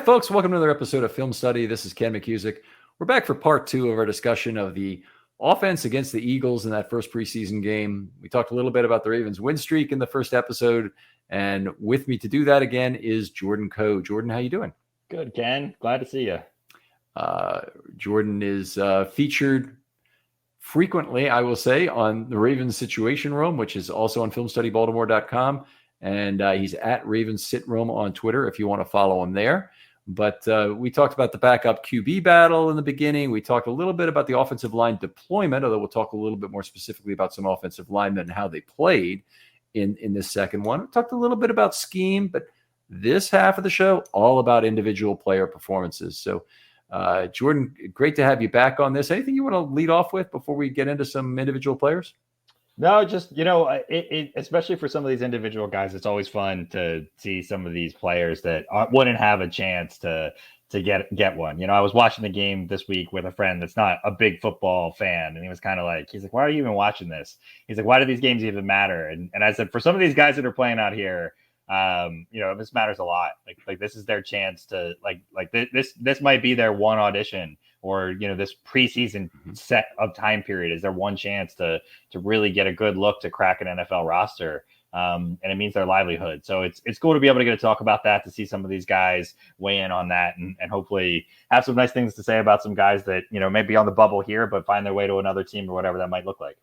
folks, welcome to another episode of Film Study. This is Ken McCusick. We're back for part two of our discussion of the offense against the Eagles in that first preseason game. We talked a little bit about the Ravens' win streak in the first episode, and with me to do that again is Jordan Coe. Jordan, how you doing? Good, Ken. Glad to see you. Jordan is featured frequently, I will say, on the Ravens Situation Room, which is also on filmstudybaltimore.com. And he's at Ravens Sit Room on Twitter if you want to follow him there. But we talked about the backup QB battle in the beginning. We talked a little bit about the offensive line deployment, although we'll talk a little bit more specifically about some offensive linemen and how they played in this second one. We talked a little bit about scheme, but this half of the show, all about individual player performances. So, Jordan, great to have you back on this. Anything you want to lead off with before we get into some individual players? No, just, especially for some of these individual guys, it's always fun to see some of these players that wouldn't have a chance to get one. I was watching the game this week with a friend that's not a big football fan. And he was kind of like, he's like, why are you even watching this? He's like, why do these games even matter? And I said, for some of these guys that are playing out here, this matters a lot. Like this is their chance to this might be their one audition, or this preseason set of time period is their one chance to really get a good look to crack an NFL roster. And it means their livelihood. So it's cool to be able to get to talk about that, to see some of these guys weigh in on that, and hopefully have some nice things to say about some guys that, may be on the bubble here, but find their way to another team or whatever that might look like.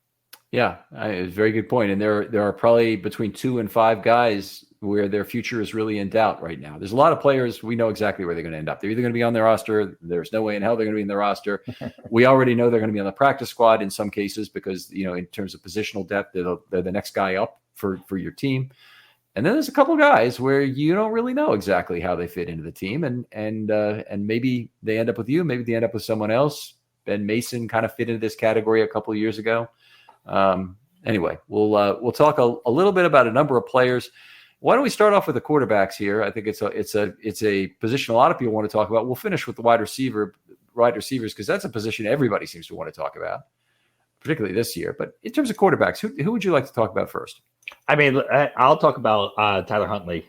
Yeah, it's a very good point. And there are probably between 2 and 5 guys where their future is really in doubt right now. There's a lot of players, we know exactly where they're going to end up. They're either going to be on their roster. There's no way in hell they're going to be in the roster. We already know they're going to be on the practice squad in some cases because, in terms of positional depth, they're the next guy up for your team. And then there's a couple of guys where you don't really know exactly how they fit into the team. And maybe they end up with you. Maybe they end up with someone else. Ben Mason kind of fit into this category a couple of years ago. Anyway, we'll talk a little bit about a number of players. Why don't we start off with the quarterbacks here? I think it's a position a lot of people want to talk about. We'll finish with the wide receivers because that's a position everybody seems to want to talk about, particularly this year. But in terms of quarterbacks, who would you like to talk about first? I mean, I'll talk about Tyler Huntley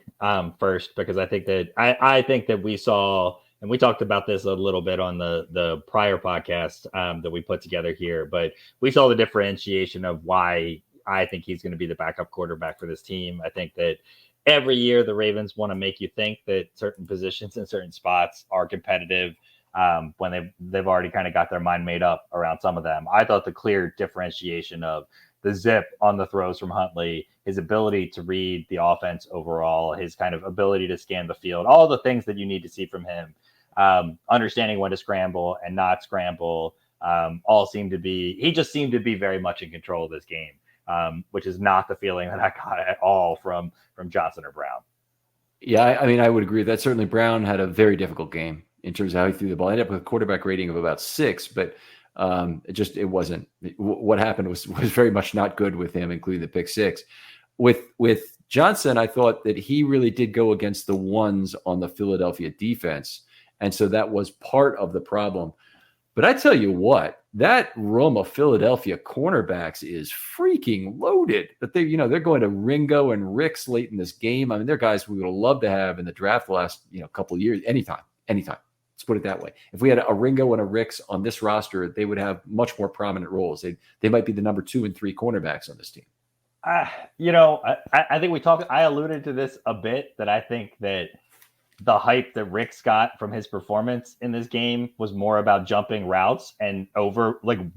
first, because I think that we saw, and we talked about this a little bit on the prior podcast that we put together here, but we saw the differentiation of why I think he's going to be the backup quarterback for this team. I think that every year the Ravens want to make you think that certain positions and certain spots are competitive when they've already kind of got their mind made up around some of them. I thought the clear differentiation of the zip on the throws from Huntley, his ability to read the offense overall, his kind of ability to scan the field, all the things that you need to see from him, understanding when to scramble and not scramble, he just seemed to be very much in control of this game. Which is not the feeling that I got at all from Johnson or Brown. Yeah, I mean, I would agree that certainly Brown had a very difficult game in terms of how he threw the ball. He ended up with a quarterback rating of about 6, but it wasn't. What happened was very much not good with him, including the pick 6. With Johnson, I thought that he really did go against the ones on the Philadelphia defense, and so that was part of the problem. But I tell you what, that room of Philadelphia cornerbacks is freaking loaded. But they're going to Ringo and Ricks late in this game. I mean, they're guys we would have loved to have in the draft the last couple of years. Anytime. Let's put it that way. If we had a Ringo and a Ricks on this roster, they would have much more prominent roles. They might be the number 2 and 3 cornerbacks on this team. I think I alluded to this a bit, that I think that the hype that Ricks got from his performance in this game was more about jumping routes and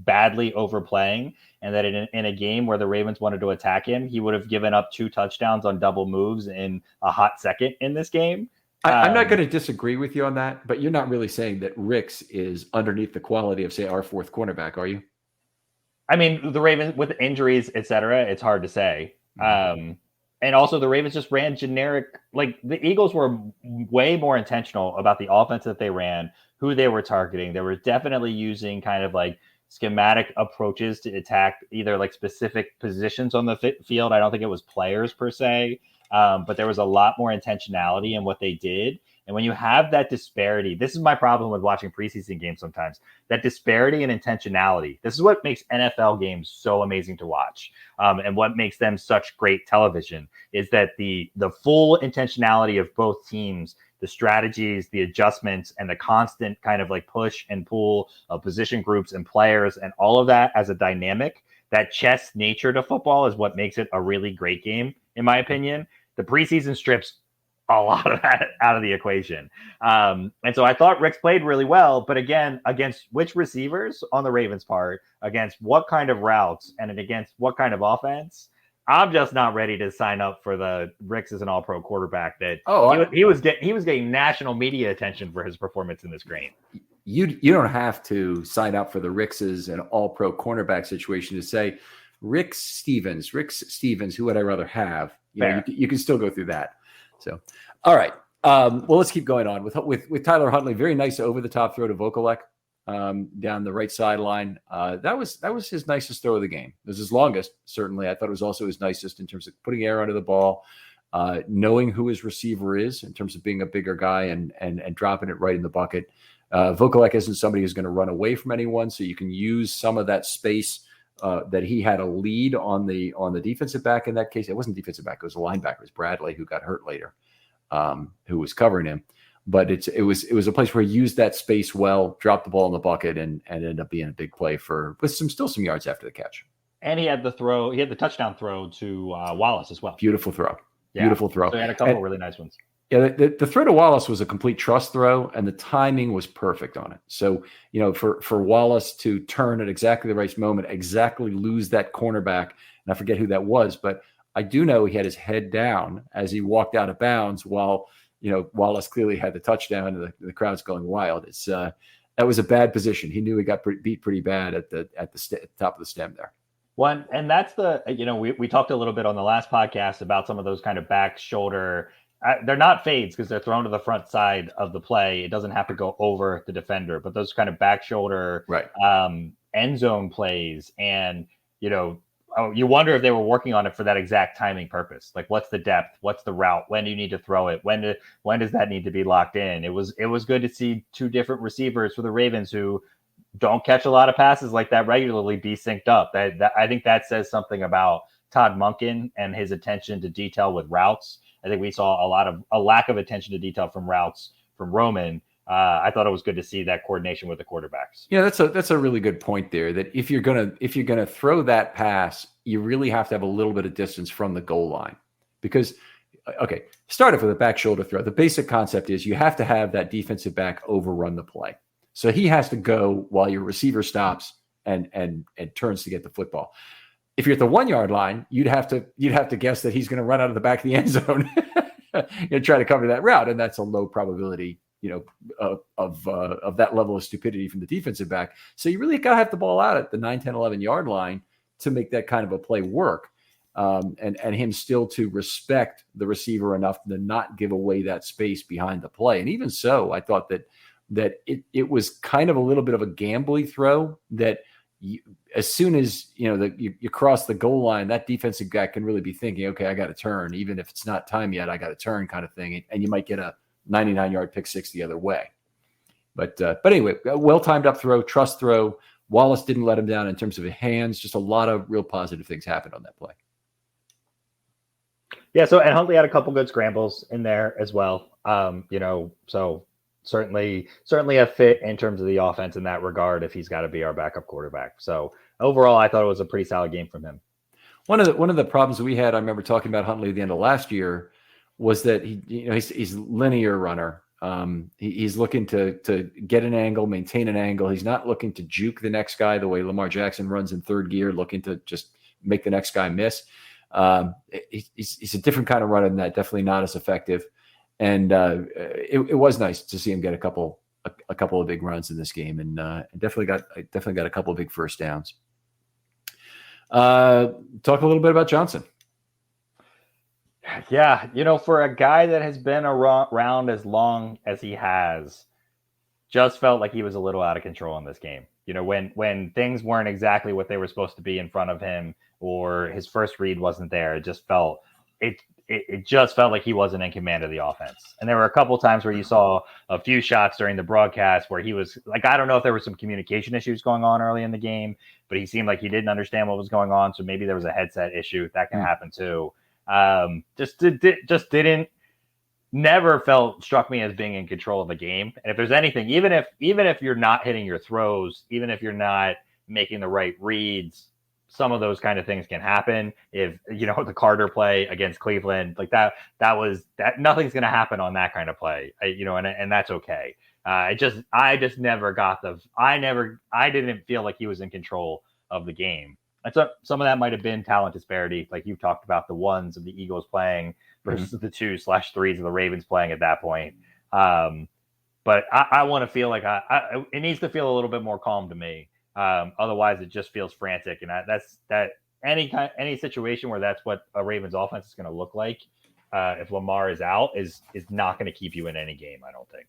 badly overplaying. And that in a game where the Ravens wanted to attack him, he would have given up 2 touchdowns on double moves in a hot second in this game. I'm not going to disagree with you on that, but you're not really saying that Ricks is underneath the quality of, say, our 4th cornerback, are you? I mean, the Ravens with injuries, et cetera, it's hard to say. And also the Ravens just ran generic, the Eagles were way more intentional about the offense that they ran, who they were targeting. They were definitely using kind of schematic approaches to attack either specific positions on the field. I don't think it was players per se, but there was a lot more intentionality in what they did. And when you have that disparity, this is my problem with watching preseason games sometimes, that disparity in intentionality. This is what makes NFL games so amazing to watch. And what makes them such great television is that the full intentionality of both teams the strategies, the adjustments, and the constant kind of like push and pull of position groups and players and all of that as a dynamic. That chess nature to football is what makes it a really great game, in my opinion. The preseason strips a lot of that out of the equation. And so I thought Ricks played really well, but again, against which receivers on the Ravens' part, against what kind of routes, and against what kind of offense, I'm just not ready to sign up for the Ricks as an all-pro quarterback that he was getting national media attention for his performance in this game. You don't have to sign up for the Rickses and all-pro cornerback situation to say Rick Stevens, who would I rather have? You can still go through that. So, all right. Well, let's keep going on with Tyler Huntley. Very nice over-the-top throw to Vokalek down the right sideline. That was his nicest throw of the game. It was his longest, certainly. I thought it was also his nicest in terms of putting air under the ball, knowing who his receiver is in terms of being a bigger guy and dropping it right in the bucket. Vokalek isn't somebody who's going to run away from anyone, so you can use some of that space that he had a lead on the defensive back in that case. It wasn't defensive back; it was a linebacker. It was Bradley, who got hurt later, who was covering him. But it was a place where he used that space well, dropped the ball in the bucket, and ended up being a big play with some yards after the catch. And he had the touchdown throw to Wallace as well. Beautiful throw. Beautiful throw. So he had a couple really nice ones. Yeah, the throw to Wallace was a complete trust throw, and the timing was perfect on it. So, for Wallace to turn at exactly the right moment, exactly lose that cornerback, and I forget who that was, but I do know he had his head down as he walked out of bounds while, Wallace clearly had the touchdown, and the crowd's going wild. That was a bad position. He knew he got beat pretty bad at the top of the stem there. One, and that's we talked a little bit on the last podcast about some of those kind of back shoulder. They're not fades because they're thrown to the front side of the play. It doesn't have to go over the defender, but those kind of back shoulder end zone plays. And, you wonder if they were working on it for that exact timing purpose. Like, what's the depth? What's the route? When do you need to throw it? When does that need to be locked in? It was good to see two different receivers for the Ravens who don't catch a lot of passes like that regularly be synced up. That I think that says something about Todd Monken and his attention to detail with routes. I think we saw a lack of attention to detail from routes from Roman. I thought it was good to see that coordination with the quarterbacks. Yeah, that's a really good point there. That if you're gonna throw that pass, you really have to have a little bit of distance from the goal line, because start off with a back shoulder throw. The basic concept is you have to have that defensive back overrun the play, so he has to go while your receiver stops and turns to get the football. If you're at the 1 yard line, you'd have to guess that he's going to run out of the back of the end zone and try to cover that route, and that's a low probability, of that level of stupidity from the defensive back. So you really got to have the ball out at the 9, 10, 11 yard line to make that kind of a play work, and him still to respect the receiver enough to not give away that space behind the play. And even so, I thought that it was kind of a little bit of a gambly throw that. As soon as you cross the goal line, that defensive guy can really be thinking, okay, I got to turn, even if it's not time yet, I got to turn, kind of thing, and you might get a 99-yard pick six the other way. But anyway, well timed up throw, trust throw. Wallace didn't let him down in terms of his hands. Just a lot of real positive things happened on that play. Yeah. So, and Huntley had a couple good scrambles in there as well. So. Certainly a fit in terms of the offense in that regard if he's got to be our backup quarterback. So overall, I thought it was a pretty solid game from him. One of the problems we had, I remember talking about Huntley at the end of last year, was that he's a linear runner. He's looking to get an angle, maintain an angle. He's not looking to juke the next guy the way Lamar Jackson runs in third gear, looking to just make the next guy miss. He's a different kind of runner than that. Definitely not as effective. And it was nice to see him get a couple of big runs in this game, and definitely got a couple of big first downs. Talk a little bit about Johnson. Yeah, for a guy that has been around as long as he has, just felt like he was a little out of control in this game. When things weren't exactly what they were supposed to be in front of him, or his first read wasn't there, it just felt like he wasn't in command of the offense. And there were a couple of times where you saw a few shots during the broadcast where he was like, I don't know if there were some communication issues going on early in the game, but he seemed like he didn't understand what was going on. So maybe there was a headset issue that can happen too. Just didn't never struck me as being in control of the game. And if there's anything, even if you're not hitting your throws, even if you're not making the right reads, some of those kind of things can happen. If the Carter play against Cleveland, like that nothing's going to happen on that kind of play, and that's okay. I just never got I didn't feel like he was in control of the game. And so some of that might have been talent disparity, like you've talked about the ones of the Eagles playing versus the 2/3s of the Ravens playing at that point. But I want to feel like it needs to feel a little bit more calm to me. Otherwise, it just feels frantic, and any situation where that's what a Ravens offense is going to look like if Lamar is out is not going to keep you in any game, I don't think.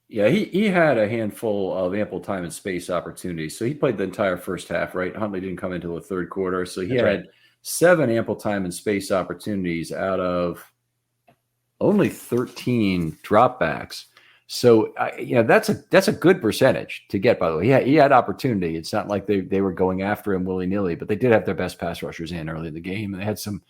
Yeah, he had a handful of ample time and space opportunities. So he played the entire first half, right? Huntley didn't come into the third quarter. So he had 7 ample time and space opportunities out of only 13 dropbacks. So, that's a good percentage to get, by the way. Yeah, he had opportunity. It's not like they were going after him willy-nilly, but they did have their best pass rushers in early in the game. And they had some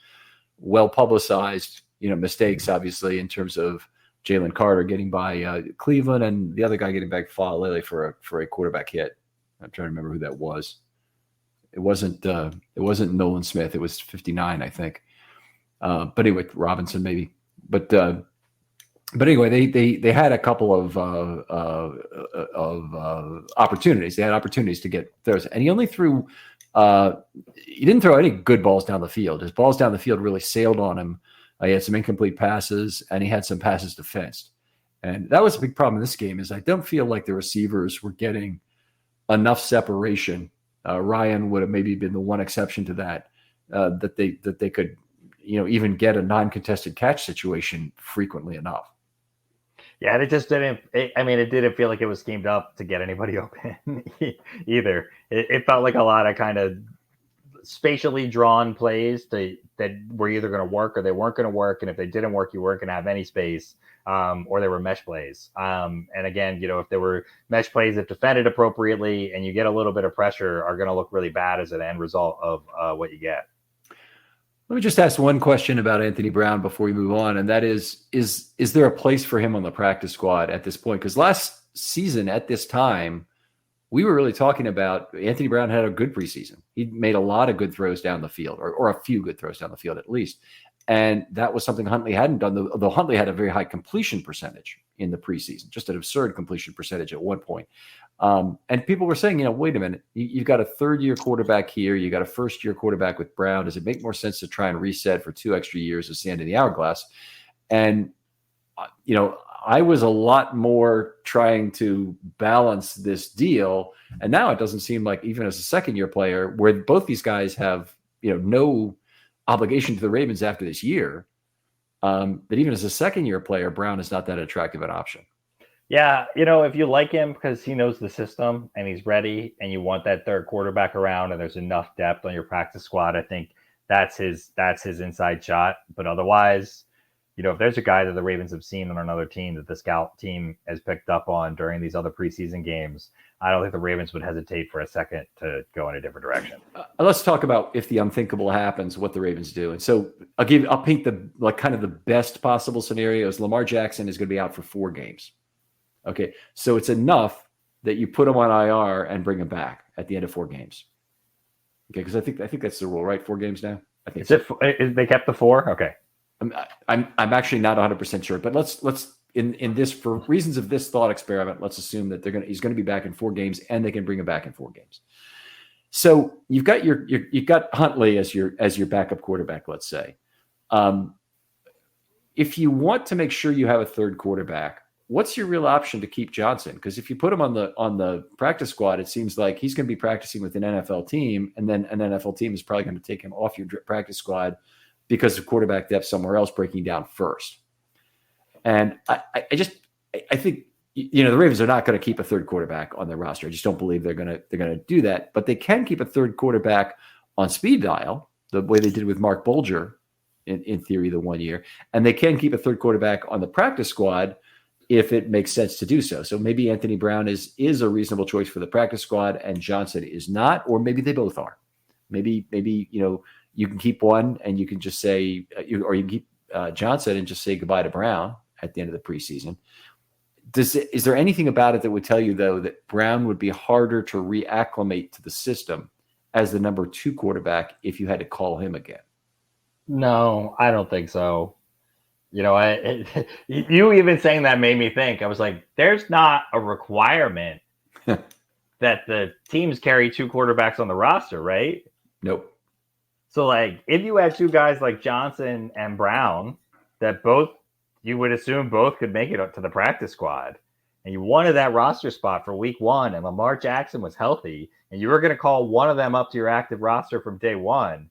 well-publicized, mistakes, obviously, in terms of Jalen Carter getting by Cleveland and the other guy getting back Falele for a quarterback hit. I'm trying to remember who that was. It wasn't Nolan Smith. It was 59, I think. But anyway, Robinson maybe. But anyway, they had a couple of opportunities. They had opportunities to get throws, and he only threw. He didn't throw any good balls down the field. His balls down the field really sailed on him. He had some incomplete passes, and he had some passes defensed. And that was a big problem in this game. Is I don't feel like the receivers were getting enough separation. Ryan would have maybe been the one exception to that. That they could, even get a non-contested catch situation frequently enough. Yeah, and it just didn't. It didn't feel like it was schemed up to get anybody open either. It felt like a lot of kind of spatially drawn plays that were either going to work or they weren't going to work. And if they didn't work, you weren't going to have any space, or they were mesh plays. And again, if there were mesh plays that defended appropriately and you get a little bit of pressure, are going to look really bad as an end result of what you get. Let me just ask one question about Anthony Brown before we move on, and that is there a place for him on the practice squad at this point? Because last season at this time, we were really talking about Anthony Brown had a good preseason. He made a lot of good throws down the field, or a few good throws down the field at least. And that was something Huntley hadn't done, though Huntley had a very high completion percentage in the preseason, just an absurd completion percentage at one point. And people were saying, wait a minute, you've got a third-year quarterback here. You got a first-year quarterback with Brown. Does it make more sense to try and reset for 2 extra years of sand in the hourglass? And, I was a lot more trying to balance this deal. And now it doesn't seem like, even as a second-year player, where both these guys have, no obligation to the Ravens after this year, that even as a second-year player, Brown is not that attractive an option. Yeah, if you like him because he knows the system and he's ready and you want that third quarterback around and there's enough depth on your practice squad, I think that's his inside shot. But otherwise, if there's a guy that the Ravens have seen on another team that the scout team has picked up on during these other preseason games, I don't think the Ravens would hesitate for a second to go in a different direction. Let's talk about if the unthinkable happens, what the Ravens do. And so I'll paint the best possible scenarios. Lamar Jackson is going to be out for 4 games. Okay, so it's enough that you put him on IR and bring him back at the end of 4 games. Okay, because I think that's the rule, right? 4 games now. I think they kept the 4. Okay, I'm actually not 100% sure, but let's in this, for reasons of this thought experiment, let's assume that he's going to be back in 4 games and they can bring him back in 4 games. So you've got Huntley as your backup quarterback, let's say. If you want to make sure you have a third quarterback, what's your real option to keep Johnson? Because if you put him on the practice squad, it seems like he's going to be practicing with an NFL team, and then an NFL team is probably going to take him off your practice squad because of quarterback depth somewhere else breaking down first. And I think the Ravens are not going to keep a third quarterback on their roster. I just don't believe they're going to do that. But they can keep a third quarterback on speed dial, the way they did with Mark Bulger in theory the 1 year, and they can keep a third quarterback on the practice squad if it makes sense to do so. So maybe Anthony Brown is a reasonable choice for the practice squad and Johnson is not, or maybe they both are. Maybe you can keep one and you can just say, or you can keep Johnson and just say goodbye to Brown at the end of the preseason. Is there anything about it that would tell you, though, that Brown would be harder to reacclimate to the system as the number 2 quarterback if you had to call him again? No, I don't think so. You even saying that made me think. I was like, there's not a requirement that the teams carry 2 quarterbacks on the roster, right? Nope. So, like, if you had 2 guys like Johnson and Brown that both, you would assume both could make it up to the practice squad, and you wanted that roster spot for week 1, and Lamar Jackson was healthy, and you were going to call one of them up to your active roster from day 1,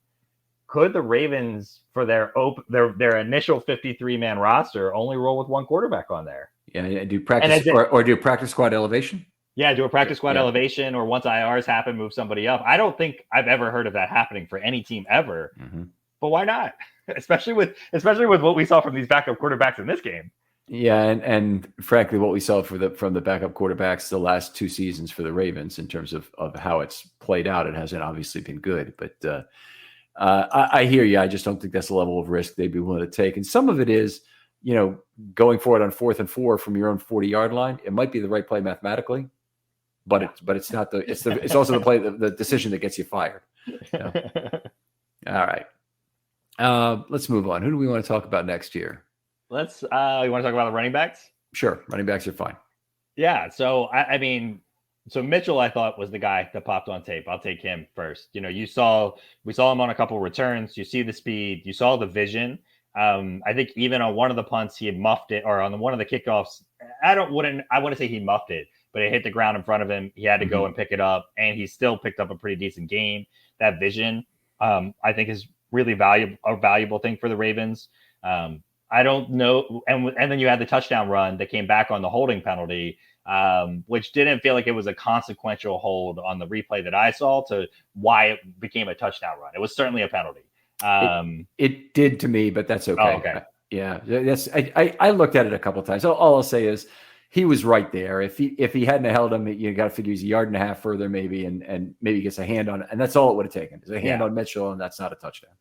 could the Ravens, for their initial 53-man roster, only roll with 1 quarterback on there? Yeah, do practice or do practice squad elevation? Yeah, do a practice squad elevation, or once IRs happen, move somebody up. I don't think I've ever heard of that happening for any team ever. Mm-hmm. But why not? Especially with what we saw from these backup quarterbacks in this game. Yeah, and frankly, what we saw from the backup quarterbacks the last 2 seasons for the Ravens in terms of how it's played out, it hasn't obviously been good. But I hear you. I just don't think that's the level of risk they'd be willing to take. And some of it is, going for it on 4th and 4 from your own 40-yard line. It might be the right play mathematically, but it's not it's also the play, the decision that gets you fired. All right. Let's move on. Who do we want to talk about next year? You want to talk about the running backs? Sure. Running backs are fine. Yeah. So, so Mitchell, I thought, was the guy that popped on tape. I'll take him first. We saw him on a couple returns. You see the speed, you saw the vision. I think even on one of the punts, he had muffed it, or on one of the kickoffs, I wouldn't say he muffed it, but it hit the ground in front of him. He had to go and pick it up, and he still picked up a pretty decent game. That vision, I think, is really a valuable thing for the Ravens. I don't know. And then you had the touchdown run that came back on the holding penalty, which didn't feel like it was a consequential hold on the replay that I saw to why it became a touchdown run. It was certainly a penalty. It did to me, but that's okay. Oh, okay. Yeah, I looked at it a couple of times. All I'll say is he was right there. If he hadn't held him, you got to figure he's a yard and a half further maybe, and maybe gets a hand on it. And that's all it would have taken, is a hand on Mitchell, and that's not a touchdown.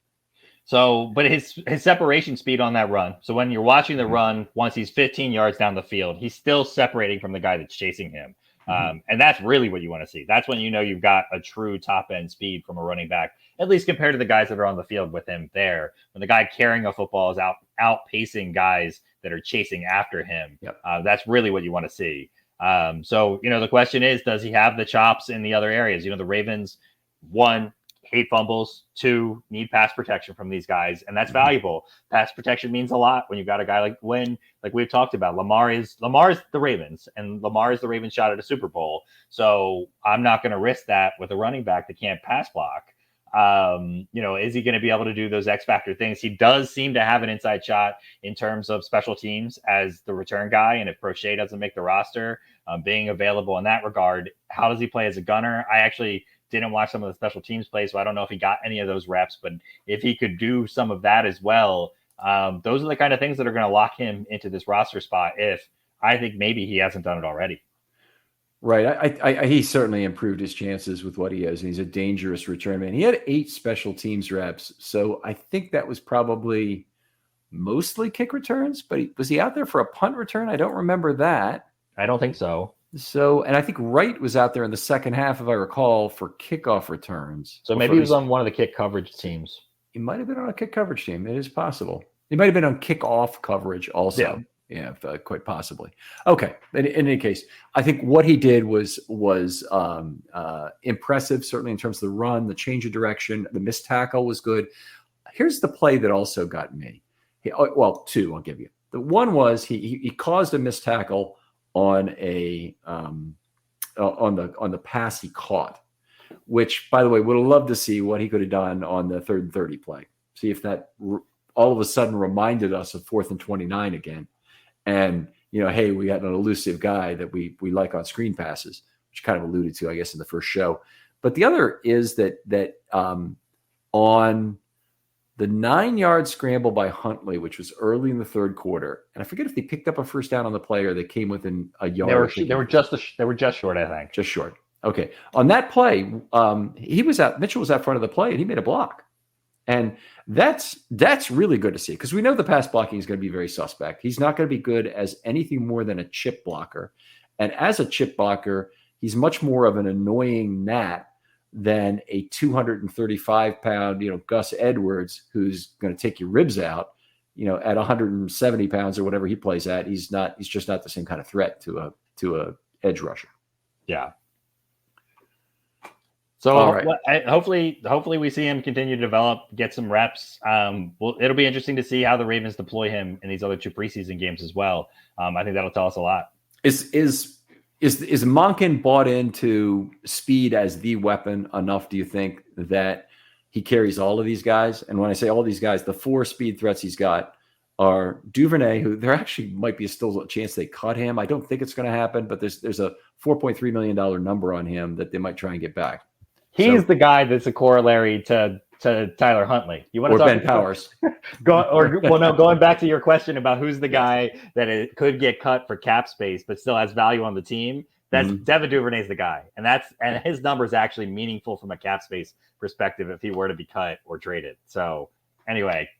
So, but his separation speed on that run. So when you're watching the run, once he's 15 yards down the field, he's still separating from the guy that's chasing him. And that's really what you want to see. That's when you've got a true top end speed from a running back, at least compared to the guys that are on the field with him there. When the guy carrying a football is outpacing guys that are chasing after him, that's really what you want to see. So, the question is, does he have the chops in the other areas? The Ravens, 1, hate fumbles, 2, need pass protection from these guys, and that's valuable. Pass protection means a lot when you've got a guy like we've talked about. Lamar is the Ravens, and Lamar is the Ravens shot at a Super Bowl. So I'm not going to risk that with a running back that can't pass block. Is he going to be able to do those X factor things? He does seem to have an inside shot in terms of special teams as the return guy, and if Prochet doesn't make the roster, being available in that regard. How does he play as a gunner? I actually didn't watch some of the special teams play, so I don't know if he got any of those reps, but if he could do some of that as well, those are the kind of things that are going to lock him into this roster spot, if I think maybe he hasn't done it already. Right. He certainly improved his chances with what he has. He's a dangerous return man. He had 8 special teams reps, so I think that was probably mostly kick returns, but was he out there for a punt return? I don't remember that. I don't think so. So, and I think Wright was out there in the second half, if I recall, for kickoff returns. So maybe he was on one of the kick coverage teams. He might have been on a kick coverage team. It is possible. He might have been on kickoff coverage also. Yeah, quite possibly. Okay. In any case, I think what he did was impressive, certainly in terms of the run, the change of direction. The missed tackle was good. Here's the play that also got me. 2 I'll give you. The one was he caused a missed tackle on the pass he caught, which, by the way, would have loved to see what he could have done on the 3rd and 30 play. See if that all of a sudden reminded us of 4th and 29 again. And, hey, we got an elusive guy that we like on screen passes, which kind of alluded to, I guess, in the first show. But the other is that on the 9-yard scramble by Huntley, which was early in the 3rd quarter, and I forget if they picked up a first down on the play or they came within a yard. They were just short, I think. Just short. Okay. On that play, Mitchell was out front of the play, and he made a block. And that's really good to see, because we know the pass blocking is going to be very suspect. He's not going to be good as anything more than a chip blocker. And as a chip blocker, he's much more of an annoying gnat than a 235-pound, Gus Edwards, who's going to take your ribs out, at 170 pounds or whatever he plays at. He's just not the same kind of threat to a edge rusher. Yeah. So hopefully we see him continue to develop, get some reps. It'll be interesting to see how the Ravens deploy him in these other 2 preseason games as well. I think that'll tell us a lot. Is Monken bought into speed as the weapon enough, do you think, that he carries all of these guys? And when I say all these guys, the 4 speed threats he's got are Duvernay, who there actually might be still a chance they cut him. I don't think it's going to happen, but there's a $4.3 million number on him that they might try and get back. He's the guy that's a corollary to Tyler Huntley. You want to talk Ben Powers? Going back to your question about who's the guy that it could get cut for cap space but still has value on the team. That's Devin Duvernay's the guy, and his number is actually meaningful from a cap space perspective if he were to be cut or traded. So anyway,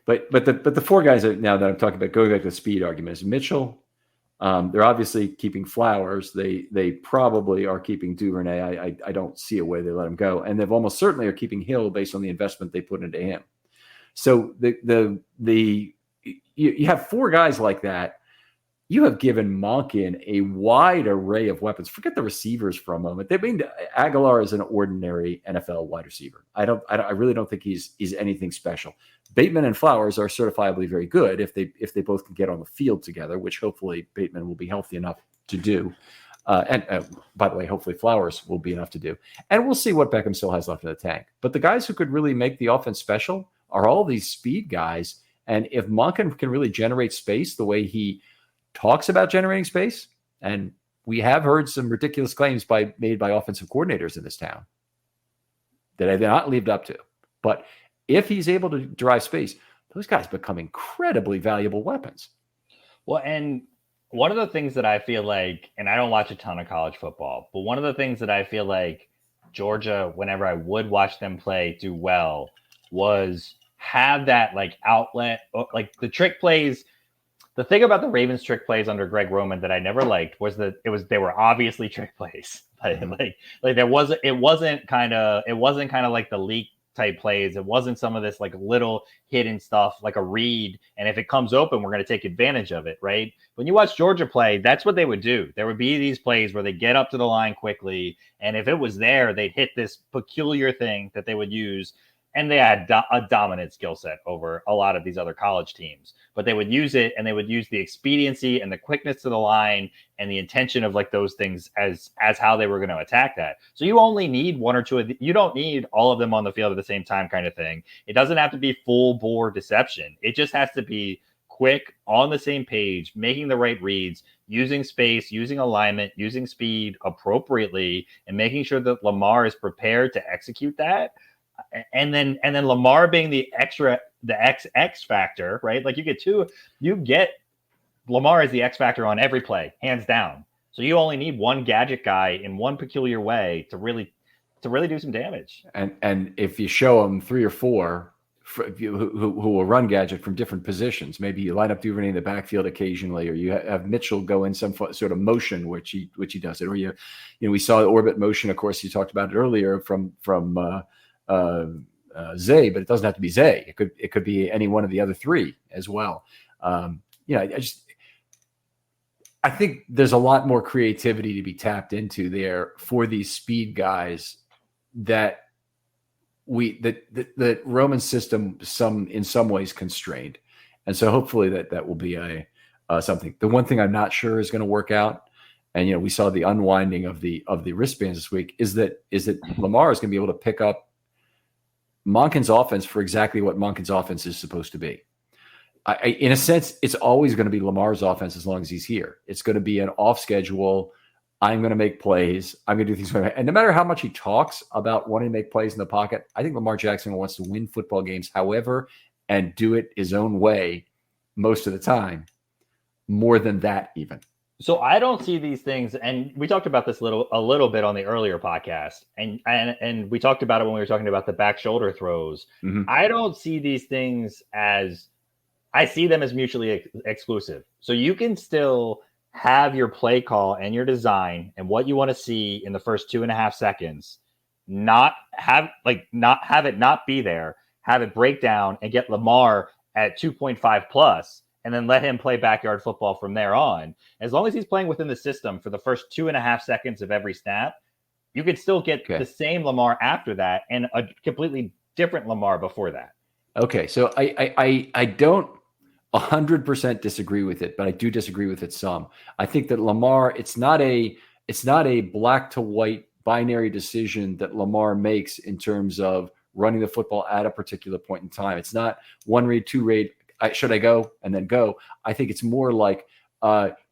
but the 4 guys now that I'm talking about, going back to the speed argument, is Mitchell. They're obviously keeping Flowers. They probably are keeping Duvernay. I don't see a way they let him go, and they've almost certainly are keeping Hill based on the investment they put into him. So you have 4 guys like that. You have given Monken a wide array of weapons. Forget the receivers for a moment. Aguilar is an ordinary NFL wide receiver. I really don't think he's anything special. Bateman and Flowers are certifiably very good if they both can get on the field together, which hopefully Bateman will be healthy enough to do. And by the way, hopefully Flowers will be enough to do. And we'll see what Beckham still has left in the tank. But the guys who could really make the offense special are all these speed guys. And if Monken can really generate space the way he talks about generating space, and we have heard some ridiculous claims made by offensive coordinators in this town that I've not lived up to. But if he's able to drive space, those guys become incredibly valuable weapons. Well, and one of the things that I feel like, and I don't watch a ton of college football, but one of the things that I feel like Georgia, whenever I would watch them play, do well, was have that like outlet, like the trick plays. The thing about the Ravens trick plays under Greg Roman that I never liked was that they were obviously trick plays. Like it wasn't kind of like the leak type plays. It wasn't some of this like little hidden stuff like a read. And if it comes open, we're going to take advantage of it. Right. When you watch Georgia play, that's what they would do. There would be these plays where they get up to the line quickly. And if it was there, they'd hit this peculiar thing that they would use. And they had a dominant skill set over a lot of these other college teams, but they would use it, and they would use the expediency and the quickness to the line and the intention of like those things as how they were going to attack that. So you only need 1 or 2 you don't need all of them on the field at the same time kind of thing. It doesn't have to be full bore deception. It just has to be quick, on the same page, making the right reads, using space, using alignment, using speed appropriately, and making sure that Lamar is prepared to execute that. And then Lamar being the X factor, right? Like you get Lamar as the X factor on every play, hands down. So you only need one gadget guy in one peculiar way to really do some damage. And if you show them 3 or 4 who will run gadget from different positions, maybe you line up Duvernay in the backfield occasionally, or you have Mitchell go in some sort of motion, which he does it, or we saw the orbit motion. Of course, you talked about it earlier from Zay, but it doesn't have to be Zay. It could be any one of the other 3 as well. I think there's a lot more creativity to be tapped into there for these speed guys that Roman system in some ways constrained. And so hopefully that will be something. The one thing I'm not sure is going to work out, and we saw the unwinding of the wristbands this week, is that Lamar is going to be able to pick up Monken's offense for exactly what Monken's offense is supposed to be. In a sense, it's always going to be Lamar's offense as long as he's here. It's going to be an off schedule. I'm going to make plays. I'm going to do things. And no matter how much he talks about wanting to make plays in the pocket, I think Lamar Jackson wants to win football games, however, and do it his own way most of the time, more than that even. So I don't see these things, and we talked about this a little bit on the earlier podcast, and we talked about it when we were talking about the back shoulder throws. Mm-hmm. I don't see these things as I see them as mutually exclusive. So you can still have your play call and your design and what you want to see in the first 2.5 seconds, not have it not be there, have it break down and get Lamar at 2.5 plus, and then let him play backyard football from there on. As long as he's playing within the system for the first 2.5 seconds of every snap, you could still get the same Lamar after that and a completely different Lamar before that. Okay, so I don't 100% disagree with it, but I do disagree with it some. I think that Lamar, it's not a black to white binary decision that Lamar makes in terms of running the football at a particular point in time. It's not one read, two read. Should I go and then go? I think it's more like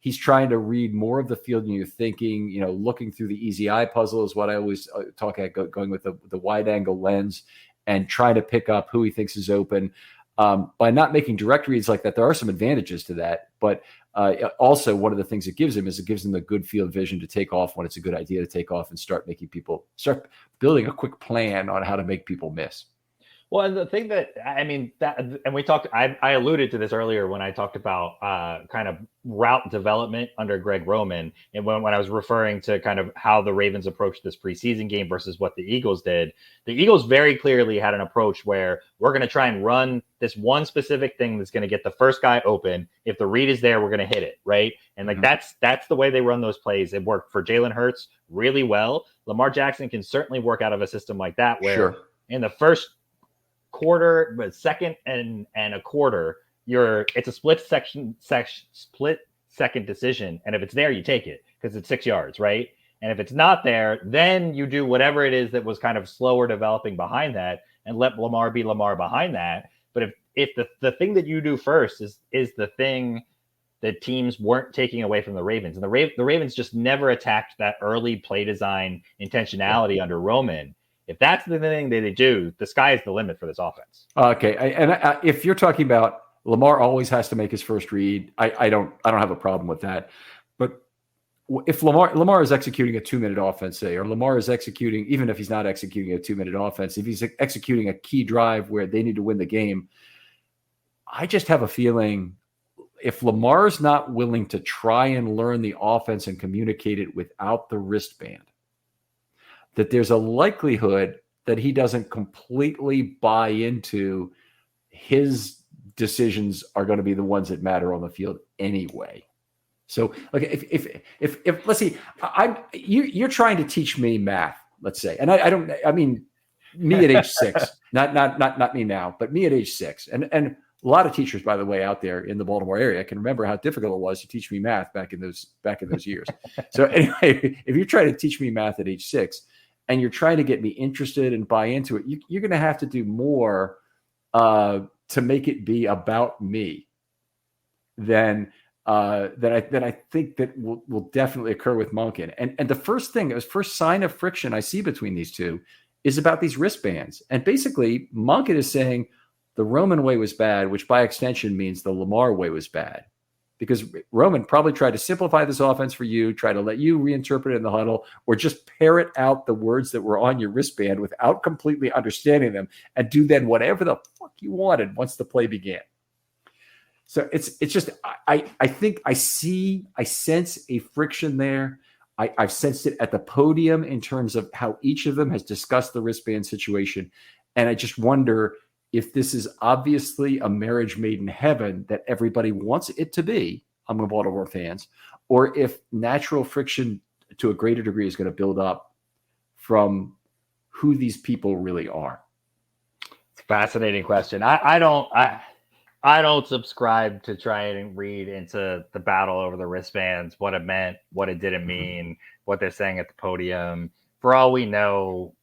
he's trying to read more of the field than you're thinking. Looking through the easy eye puzzle is what I always talk at, going with the wide angle lens and trying to pick up who he thinks is open. By not making direct reads like that, there are some advantages to that. But also, one of the things it gives him the good field vision to take off when it's a good idea to take off and start building a quick plan on how to make people miss. Well, and the thing and we talked, I alluded to this earlier when I talked about kind of route development under Greg Roman. And when I was referring to kind of how the Ravens approached this preseason game versus what the Eagles did, the Eagles very clearly had an approach where we're going to try and run this one specific thing that's going to get the first guy open. If the read is there, we're going to hit it. Right. And that's the way they run those plays. It worked for Jalen Hurts really well. Lamar Jackson can certainly work out of a system like that where in the first quarter, but second and a quarter, it's a split second decision, and if it's there, you take it because it's 6 yards, right? And if it's not there, then you do whatever it is that was kind of slower developing behind that, and let Lamar be Lamar behind that. But if the thing that you do first is the thing that teams weren't taking away from the Ravens, and the Ravens just never attacked that early play design intentionality under Roman. If that's the thing that they do, the sky is the limit for this offense. Okay, if you're talking about Lamar always has to make his first read, I don't have a problem with that. But if Lamar is executing a 2-minute offense, say, or Lamar is executing, even if he's not executing a 2-minute offense, if he's executing a key drive where they need to win the game, I just have a feeling if Lamar's not willing to try and learn the offense and communicate it without the wristband, that there's a likelihood that he doesn't completely buy into his decisions are going to be the ones that matter on the field anyway. So, like, if let's see, you're trying to teach me math, let's say, and I mean, me at age 6, not me now, but me at age 6, and a lot of teachers, by the way, out there in the Baltimore area can remember how difficult it was to teach me math back in those years. So anyway, if you're trying to teach me math at age 6, and you're trying to get me interested and buy into it, you're going to have to do more to make it be about me than I think that will definitely occur with Monken. And the first sign of friction I see between these two is about these wristbands. And basically, Monken is saying the Roman way was bad, which by extension means the Lamar way was bad. Because Roman probably tried to simplify this offense for you, try to let you reinterpret it in the huddle, or just parrot out the words that were on your wristband without completely understanding them, and do then whatever the fuck you wanted once the play began. So it's just I think I sense a friction there. I've sensed it at the podium in terms of how each of them has discussed the wristband situation, and I just wonder if this is obviously a marriage made in heaven that everybody wants it to be among Baltimore fans, or if natural friction to a greater degree is going to build up from who these people really are. It's a fascinating question. I don't subscribe to try and read into the battle over the wristbands, what it meant, what it didn't mean, what they're saying at the podium. For all we know,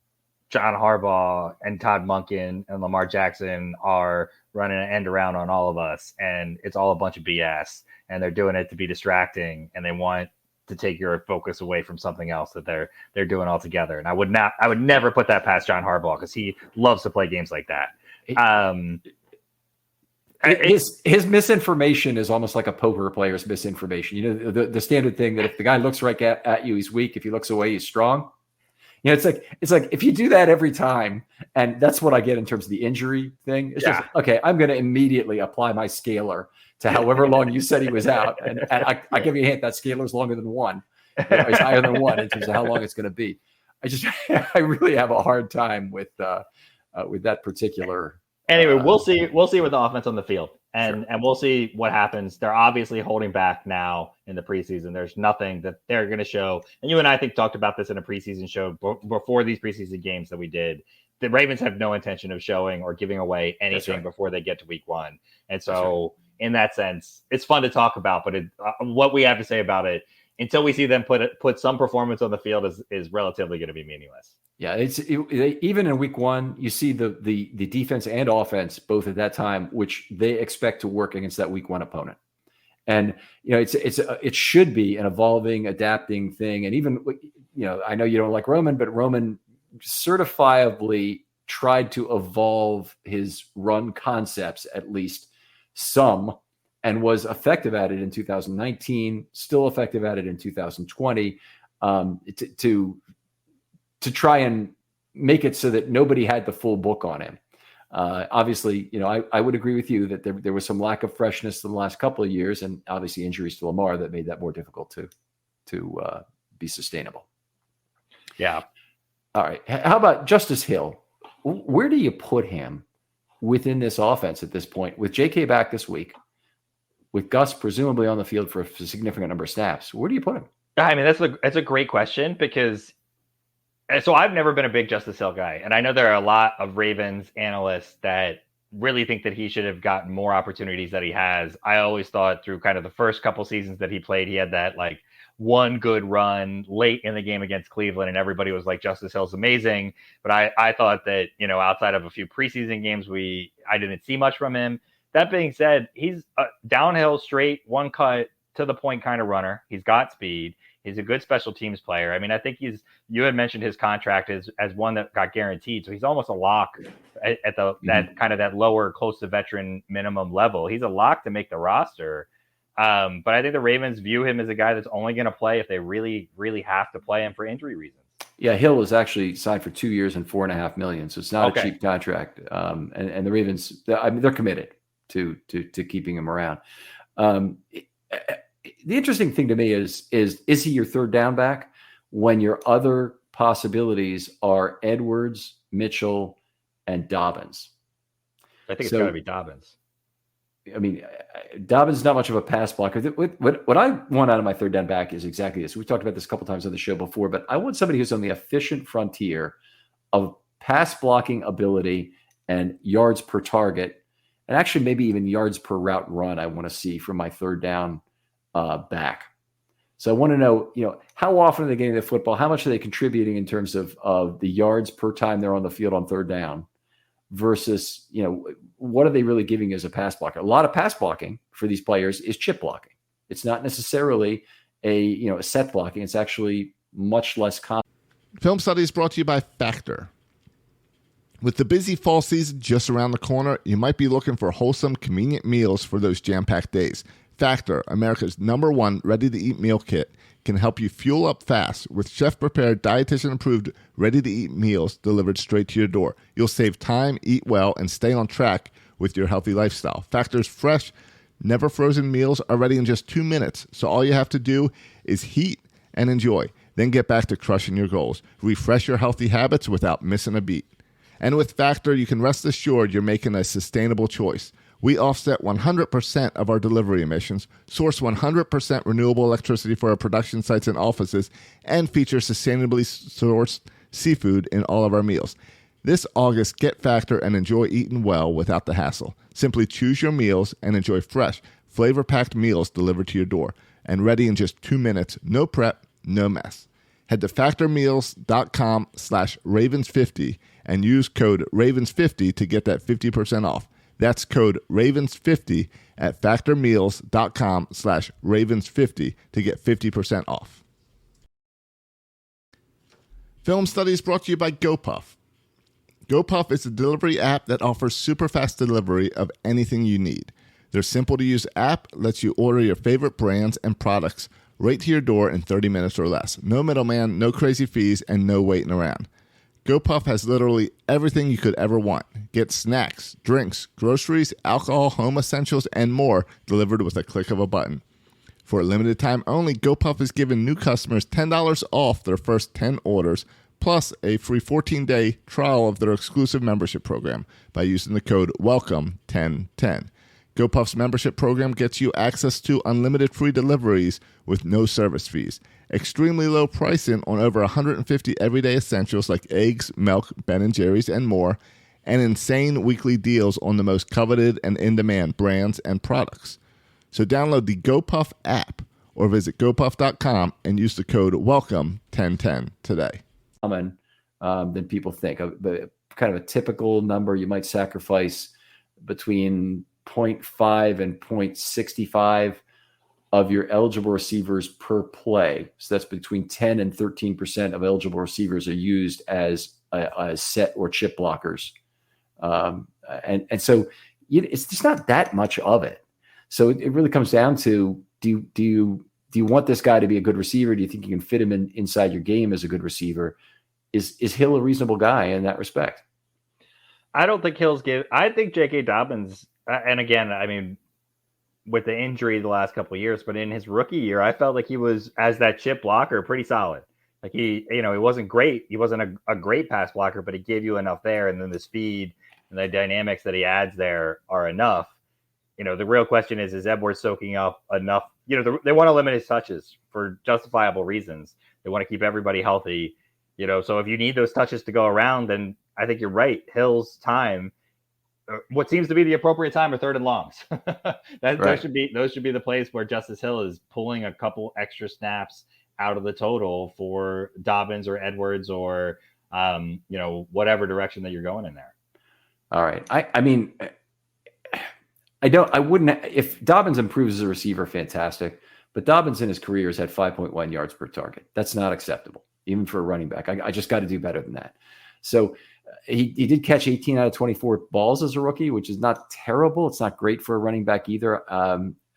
John Harbaugh and Todd Monken and Lamar Jackson are running an end around on all of us, and it's all a bunch of BS, and they're doing it to be distracting, and they want to take your focus away from something else that they're doing altogether. And I would never put that past John Harbaugh because he loves to play games like that. his misinformation is almost like a poker player's misinformation. You know, the standard thing that if the guy looks right at you, he's weak. If he looks away, he's strong. You know, it's like if you do that every time, and that's what I get in terms of the injury thing. It's just okay. I'm going to immediately apply my scalar to however long you said he was out, and I give you a hint that scalar is longer than one. It's higher than one in terms of how long it's going to be. I really have a hard time with that particular. Anyway, we'll see with the offense on the field, and we'll see what happens. They're obviously holding back now in the preseason. There's nothing that they're going to show. And you and I think talked about this in a preseason show before these preseason games that we did. The Ravens have no intention of showing or giving away anything before they get to week one. And so in that sense, it's fun to talk about, but what we have to say about it until we see them put some performance on the field is relatively going to be meaningless. Yeah, even in week one, you see the defense and offense both at that time, which they expect to work against that week one opponent. And you know, it should be an evolving, adapting thing. And even I know you don't like Roman, but Roman certifiably tried to evolve his run concepts at least some, and was effective at it in 2019, still effective at it in 2020, to try and make it so that nobody had the full book on him. Obviously, I would agree with you that there was some lack of freshness in the last couple of years, and obviously injuries to Lamar that made that more difficult to be sustainable. Yeah. All right. How about Justice Hill? Where do you put him within this offense at this point? With J.K. back this week, with Gus presumably on the field for a significant number of snaps, where do you put him? I mean, that's a great question because so I've never been a big Justice Hill guy, and I know there are a lot of Ravens analysts that really think that he should have gotten more opportunities that he has. I always thought through kind of the first couple seasons that he played, he had that like one good run late in the game against Cleveland, and everybody was like, Justice Hill's amazing. But I thought that, outside of a few preseason games, I didn't see much from him. That being said, he's a downhill, straight, one cut to the point kind of runner. He's got speed. He's a good special teams player. I mean, I think you had mentioned his contract as one that got guaranteed. So he's almost a lock at that lower, close to veteran minimum level. He's a lock to make the roster. But I think the Ravens view him as a guy that's only going to play if they really, really have to play him for injury reasons. Yeah, Hill is actually signed for 2 years and $4.5 million. So it's not a cheap contract. And the Ravens, they're committed to keeping him around. The interesting thing to me is he your third down back when your other possibilities are Edwards, Mitchell, and Dobbins? I think it's got to be Dobbins. I mean, Dobbins is not much of a pass blocker. What I want out of my third down back is exactly this. We've talked about this a couple times on the show before, but I want somebody who's on the efficient frontier of pass blocking ability and yards per target, and actually maybe even yards per route run I want to see from my third down back. So I want to know, how often are they getting the football? How much are they contributing in terms of the yards per time they're on the field on third down versus, what are they really giving as a pass blocker? A lot of pass blocking for these players is chip blocking. It's not necessarily a set blocking. It's actually much less common. Film Study is brought to you by Factor. With the busy fall season just around the corner, you might be looking for wholesome, convenient meals for those jam-packed days. Factor, America's #1 ready-to-eat meal kit, can help you fuel up fast with chef-prepared, dietitian-approved, ready-to-eat meals delivered straight to your door. You'll save time, eat well, and stay on track with your healthy lifestyle. Factor's fresh, never-frozen meals are ready in just 2 minutes, so all you have to do is heat and enjoy. Then get back to crushing your goals. Refresh your healthy habits without missing a beat. And with Factor, you can rest assured you're making a sustainable choice. We offset 100% of our delivery emissions, source 100% renewable electricity for our production sites and offices, and feature sustainably sourced seafood in all of our meals. This August, get Factor and enjoy eating well without the hassle. Simply choose your meals and enjoy fresh, flavor-packed meals delivered to your door and ready in just 2 minutes. No prep, no mess. Head to factormeals.com/Ravens50 and use code Ravens50 to get that 50% off. That's code Ravens50 at factormeals.com/Ravens50 to get 50% off. Film Study is brought to you by GoPuff. GoPuff is a delivery app that offers super fast delivery of anything you need. Their simple-to-use app lets you order your favorite brands and products right to your door in 30 minutes or less. No middleman, no crazy fees, and no waiting around. GoPuff has literally everything you could ever want. Get snacks, drinks, groceries, alcohol, home essentials, and more delivered with a click of a button. For a limited time only, GoPuff is giving new customers $10 off their first 10 orders, plus a free 14-day trial of their exclusive membership program by using the code WELCOME1010. GoPuff's membership program gets you access to unlimited free deliveries with no service fees, extremely low pricing on over 150 everyday essentials like eggs, milk, Ben & Jerry's, and more, and insane weekly deals on the most coveted and in-demand brands and products. So download the GoPuff app or visit gopuff.com and use the code WELCOME1010 today. Common than people think. Kind of a typical number you might sacrifice between 0.5 and 0.65 of your eligible receivers per play. So that's between 10 and 13% of eligible receivers are used as a set or chip blockers. And so it's just not that much of it. So it really comes down to, do you want this guy to be a good receiver? Do you think you can fit him inside your game as a good receiver? Is Hill a reasonable guy in that respect? I don't think I think J.K. Dobbins, and again, I mean, with the injury the last couple of years, but in his rookie year, I felt like he was, as that chip blocker, pretty solid. Like he wasn't great. He wasn't a great pass blocker, but he gave you enough there. And then the speed and the dynamics that he adds there are enough. The real question is Edwards soaking up enough? They want to limit his touches for justifiable reasons. They want to keep everybody healthy. So if you need those touches to go around, then I think you're right. Hill's time, what seems to be the appropriate time, are third and longs. Right. Those should be the place where Justice Hill is pulling a couple extra snaps out of the total for Dobbins or Edwards or whatever direction that you're going in there. All right. I mean, I wouldn't, if Dobbins improves as a receiver, fantastic. But Dobbins in his career has had 5.1 yards per target. That's not acceptable, even for a running back. I just got to do better than that. So he did catch 18 out of 24 balls as a rookie, which is not terrible. It's not great for a running back either.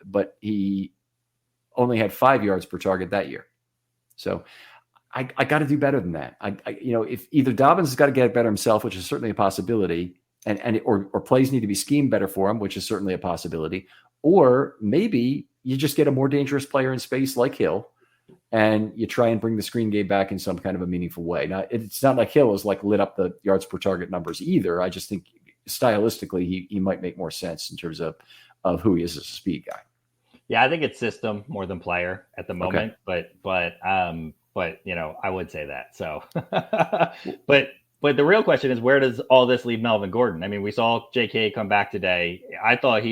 But he only had 5 yards per target that year. So I got to do better than that. If either Dobbins has got to get better himself, which is certainly a possibility, or plays need to be schemed better for him, which is certainly a possibility, or maybe you just get a more dangerous player in space like Hill, and you try and bring the screen game back in some kind of a meaningful way. Now, it's not like Hill has lit up the yards per target numbers either. I just think stylistically he might make more sense in terms of who he is as a speed guy. Yeah, I think it's system more than player at the moment, okay. but I would say that. So, but the real question is, where does all this leave Melvin Gordon? I mean, we saw JK come back today. I thought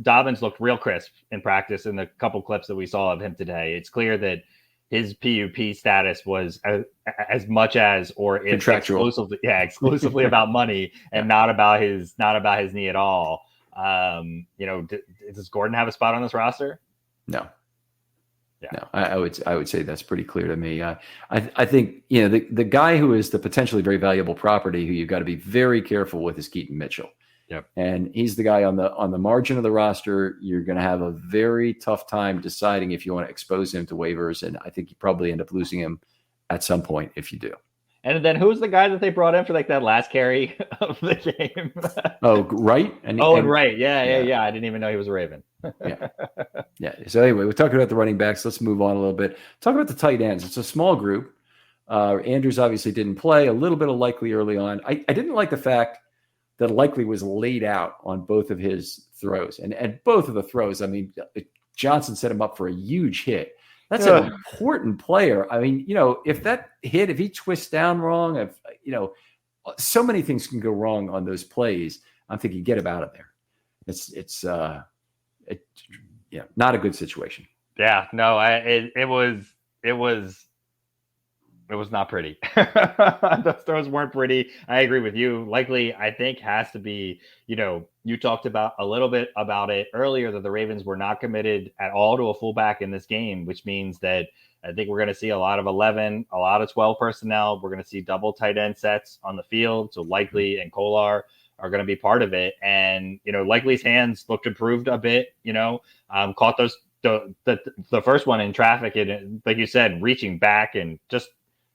Dobbins looked real crisp in practice in the couple clips that we saw of him today. It's clear that his PUP status was as much as, or it's exclusively about money and not about his knee at all. Does Gordon have a spot on this roster? No. Yeah. No, I would say that's pretty clear to me. I think the guy who is the potentially very valuable property who you've got to be very careful with is Keaton Mitchell. Yep. And he's the guy on the margin of the roster. You're going to have a very tough time deciding if you want to expose him to waivers, and I think you probably end up losing him at some point if you do. And then who's the guy that they brought in for that last carry of the game? Wright. Wright. Yeah. I didn't even know he was a Raven. Yeah. So anyway, we're talking about the running backs. Let's move on a little bit. Talk about the tight ends. It's a small group. Andrews obviously didn't play. A little bit of Likely early on. I didn't like the fact that Likely was laid out on both of his throws. And both of the throws, I mean, Johnson set him up for a huge hit. That's an important player. I mean, if he twists down wrong, so many things can go wrong on those plays. I'm thinking, get him out of there. It's not a good situation. Yeah, no, it was not pretty. Those throws weren't pretty. I agree with you. Likely, I think, has to be, you talked about a little bit about it earlier, that the Ravens were not committed at all to a fullback in this game, which means that I think we're going to see a lot of 11, a lot of 12 personnel. We're going to see double tight end sets on the field. So Likely and Kolar are going to be part of it. And, Likely's hands looked improved a bit, caught those, the first one in traffic. And like you said, reaching back and just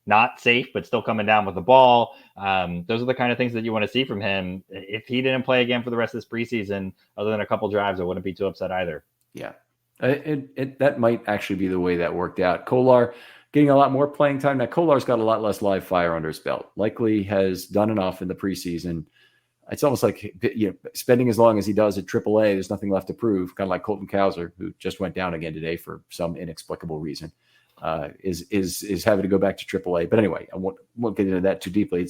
not safe, but still coming down with the ball. Those are the kind of things that you want to see from him. If he didn't play again for the rest of this preseason, other than a couple drives, I wouldn't be too upset either. Yeah. That might actually be the way that worked out. Kolar getting a lot more playing time. Now, Kolar's got a lot less live fire under his belt. Likely has done enough in the preseason. It's almost like spending as long as he does at AAA, there's nothing left to prove. Kind of like Colton Cowser, who just went down again today for some inexplicable reason, is having to go back to AAA. But anyway, I won't get into that too deeply.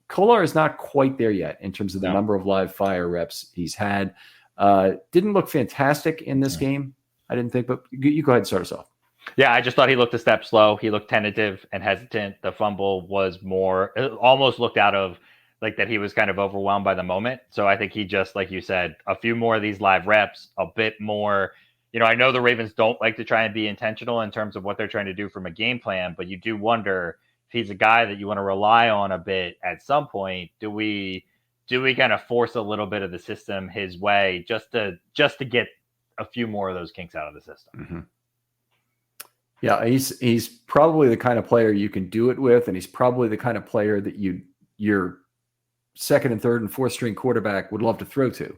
Kolar is not quite there yet in terms of the number of live fire reps he's had. Didn't look fantastic in this game, I didn't think, but you go ahead and start us off. Yeah, I just thought he looked a step slow. He looked tentative and hesitant. The fumble was it almost looked out of like that he was kind of overwhelmed by the moment. So I think he just, like you said, a few more of these live reps, a bit more. I know the Ravens don't like to try and be intentional in terms of what they're trying to do from a game plan, but you do wonder if he's a guy that you want to rely on a bit at some point. Do we kind of force a little bit of the system his way just to get a few more of those kinks out of the system? Mm-hmm. Yeah, he's probably the kind of player you can do it with, and he's probably the kind of player that your second and third and fourth string quarterback would love to throw to.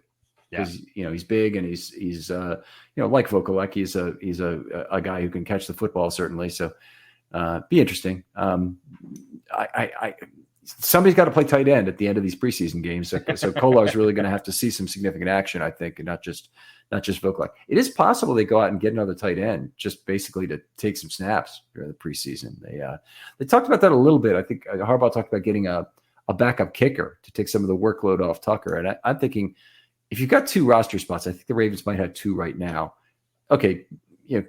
Because he's big and he's like Vokolek, he's a guy who can catch the football certainly. So be interesting. Somebody's got to play tight end at the end of these preseason games. So Kolar's really going to have to see some significant action, I think, and not just Vokolek. It is possible they go out and get another tight end just basically to take some snaps during the preseason. They talked about that a little bit. I think Harbaugh talked about getting a backup kicker to take some of the workload off Tucker. And I'm thinking, if you've got two roster spots, I think the Ravens might have two right now. Okay,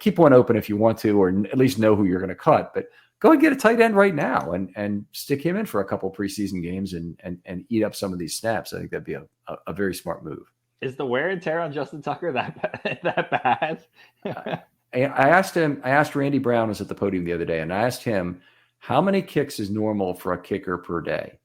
keep one open if you want to, or at least know who you're going to cut. But go and get a tight end right now and stick him in for a couple preseason games and eat up some of these snaps. I think that'd be a very smart move. Is the wear and tear on Justin Tucker that bad? I asked Randy Brown was at the podium the other day, and I asked him how many kicks is normal for a kicker per day.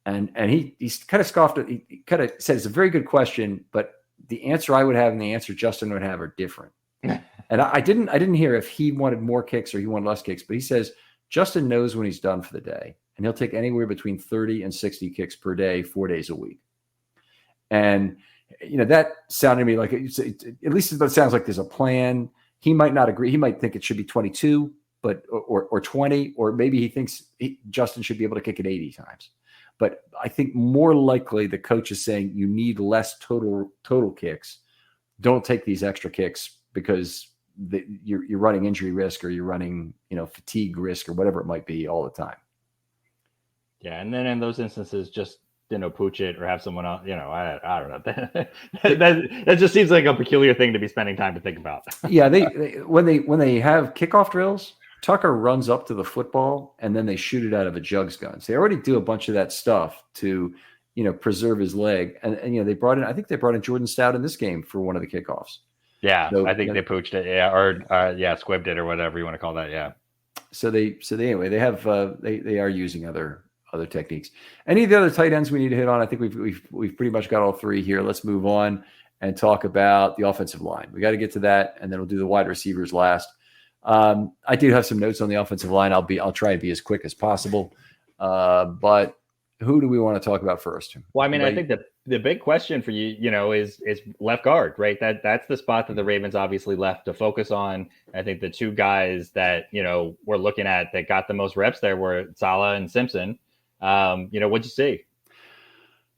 And he kind of scoffed at, he kind of said it's a very good question, but the answer I would have and the answer Justin would have are different. And I didn't hear if he wanted more kicks or he wanted less kicks, but he says Justin knows when he's done for the day, and he'll take anywhere between 30 and 60 kicks per day, 4 days a week. And that sounded to me like at least it sounds like there's a plan. He might not agree. He might think it should be 22, or 20, or maybe he thinks Justin should be able to kick it 80 times. But I think more likely the coach is saying you need less total kicks. Don't take these extra kicks because you're running injury risk or you're running fatigue risk or whatever it might be all the time. Yeah, and then in those instances, just pooch it or have someone else. I don't know. that just seems like a peculiar thing to be spending time to think about. Yeah, they when they have kickoff drills, Tucker runs up to the football and then they shoot it out of a jugs gun. So they already do a bunch of that stuff to, preserve his leg. And they brought in Jordan Stout in this game for one of the kickoffs. Yeah, so, I think they pooched it. Yeah, or squibbed it or whatever you want to call that. Yeah. So they have they are using other techniques. Any of the other tight ends we need to hit on? I think we've pretty much got all three here. Let's move on and talk about the offensive line. We got to get to that, and then we'll do the wide receivers last. I do have some notes on the offensive line. I'll try and be as quick as possible. But who do we want to talk about first? Well, I mean, I think the big question for you, is left guard, right? That's the spot that the Ravens obviously left to focus on. I think the two guys that, we're looking at that got the most reps there were Saleh and Simpson. What'd you see?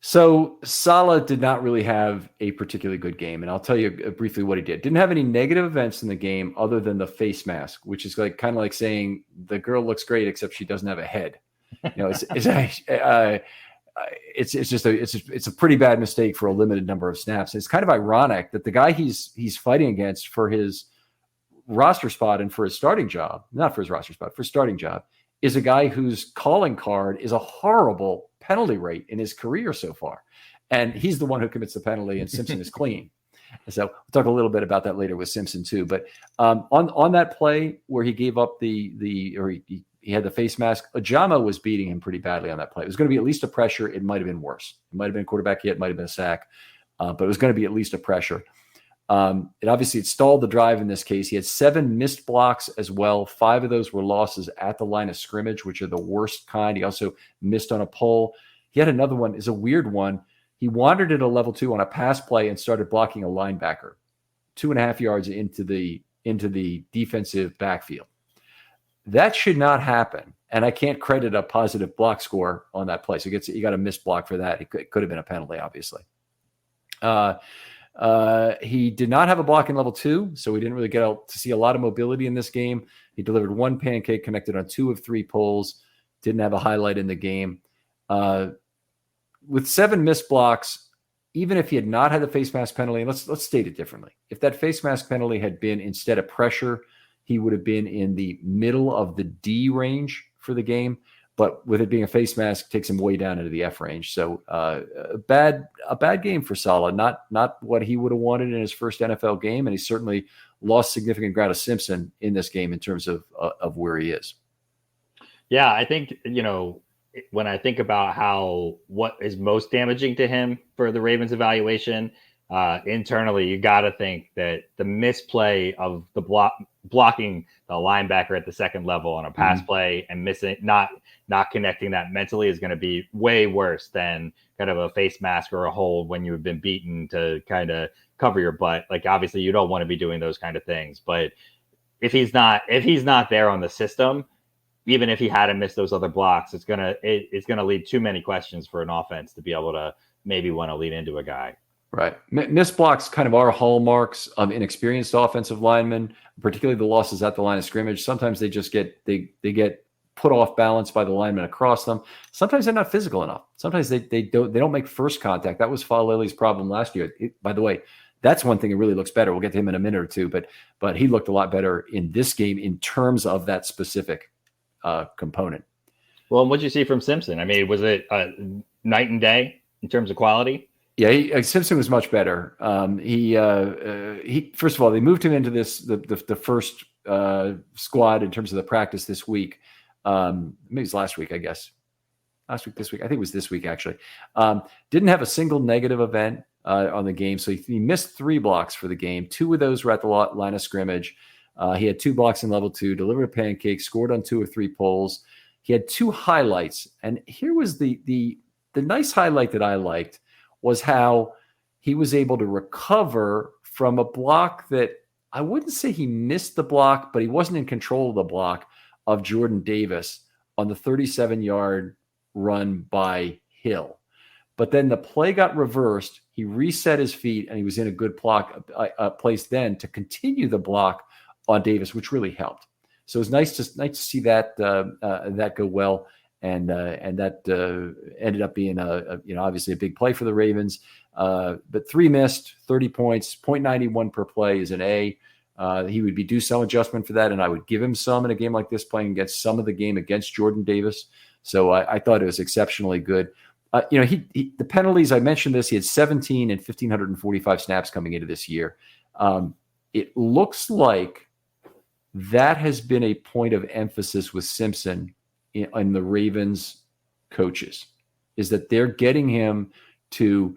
So Saleh did not really have a particularly good game, and I'll tell you briefly what he did. Didn't have any negative events in the game other than the face mask, which is kind of like saying the girl looks great except she doesn't have a head. It's a pretty bad mistake for a limited number of snaps. It's kind of ironic that the guy he's fighting against for his roster spot and for his starting job, not for his roster spot, for his starting job, is a guy whose calling card is a horrible penalty rate in his career so far. And he's the one who commits the penalty, and Simpson is clean. So we'll talk a little bit about that later with Simpson too. But on that play where he gave up he He had the face mask. Ajama was beating him pretty badly on that play. It was going to be at least a pressure. It might have been worse. It might have been a quarterback hit. It might have been a sack. But it was going to be at least a pressure. It stalled the drive in this case. He had 7 missed blocks as well. 5 of those were losses at the line of scrimmage, which are the worst kind. He also missed on a pull. He had another one, is a weird one. He wandered at a level 2 on a pass play and started blocking a linebacker 2.5 yards into the defensive backfield. That should not happen. And I can't credit a positive block score on that play. So he got a missed block for that. It could have been a penalty, obviously. He did not have a block in level 2, so we didn't really get out to see a lot of mobility in this game. He delivered 1 pancake, connected on 2 of 3 pulls, didn't have a highlight in the game. With 7 missed blocks, even if he had not had the face mask penalty, and let's state it differently. If that face mask penalty had been instead of pressure, he would have been in the middle of the D range for the game. But with it being a face mask, takes him way down into the F range. So a bad game for Saleh. Not what he would have wanted in his first NFL game, and he certainly lost significant ground to Simpson in this game in terms of where he is. Yeah, I think when I think about what is most damaging to him for the Ravens evaluation, internally, you got to think that the misplay of the blocking the linebacker at the second level on a pass play and missing, not connecting that mentally is going to be way worse than kind of a face mask or a hold when you've been beaten to kind of cover your butt. Like, obviously you don't want to be doing those kind of things, but if he's not there on the system, even if he hadn't missed those other blocks, it's going to leave too many questions for an offense to be able to maybe want to lead into a guy. Right. Missed blocks kind of are hallmarks of inexperienced offensive linemen, particularly the losses at the line of scrimmage. Sometimes they just get put off balance by the lineman across them. Sometimes they're not physical enough. Sometimes they don't make first contact. That was Falali's problem last year. By the way, that's one thing that really looks better. We'll get to him in a minute or two, but he looked a lot better in this game in terms of that specific component. Well, and what'd you see from Simpson? I mean, was it night and day in terms of quality? Yeah, Simpson was much better. He first of all, they moved him into the first squad in terms of the practice this week. Maybe it was last week, I guess. This week. I think it was this week, actually. Didn't have a single negative event on the game. So he missed 3 blocks for the game. 2 of those were at the line of scrimmage. He had 2 blocks in level 2, delivered a pancake, scored on 2 or 3 pulls. He had 2 highlights. And here was the nice highlight that I liked was how he was able to recover from a block that I wouldn't say he missed the block, but he wasn't in control of the block of Jordan Davis on the 37-yard run by Hill. But then the play got reversed. He reset his feet, and he was in a good place then to continue the block on Davis, which really helped. So it was nice to see that go well. And that ended up being obviously a big play for the Ravens. But 3 missed, 30 points, 0.91 per play is an A. He would be due some adjustment for that, and I would give him some in a game like this, playing against some of the game against Jordan Davis. So I thought it was exceptionally good. The penalties, I mentioned this, he had 17 and 1,545 snaps coming into this year. It looks like that has been a point of emphasis with Simpson in the Ravens coaches, is that they're getting him to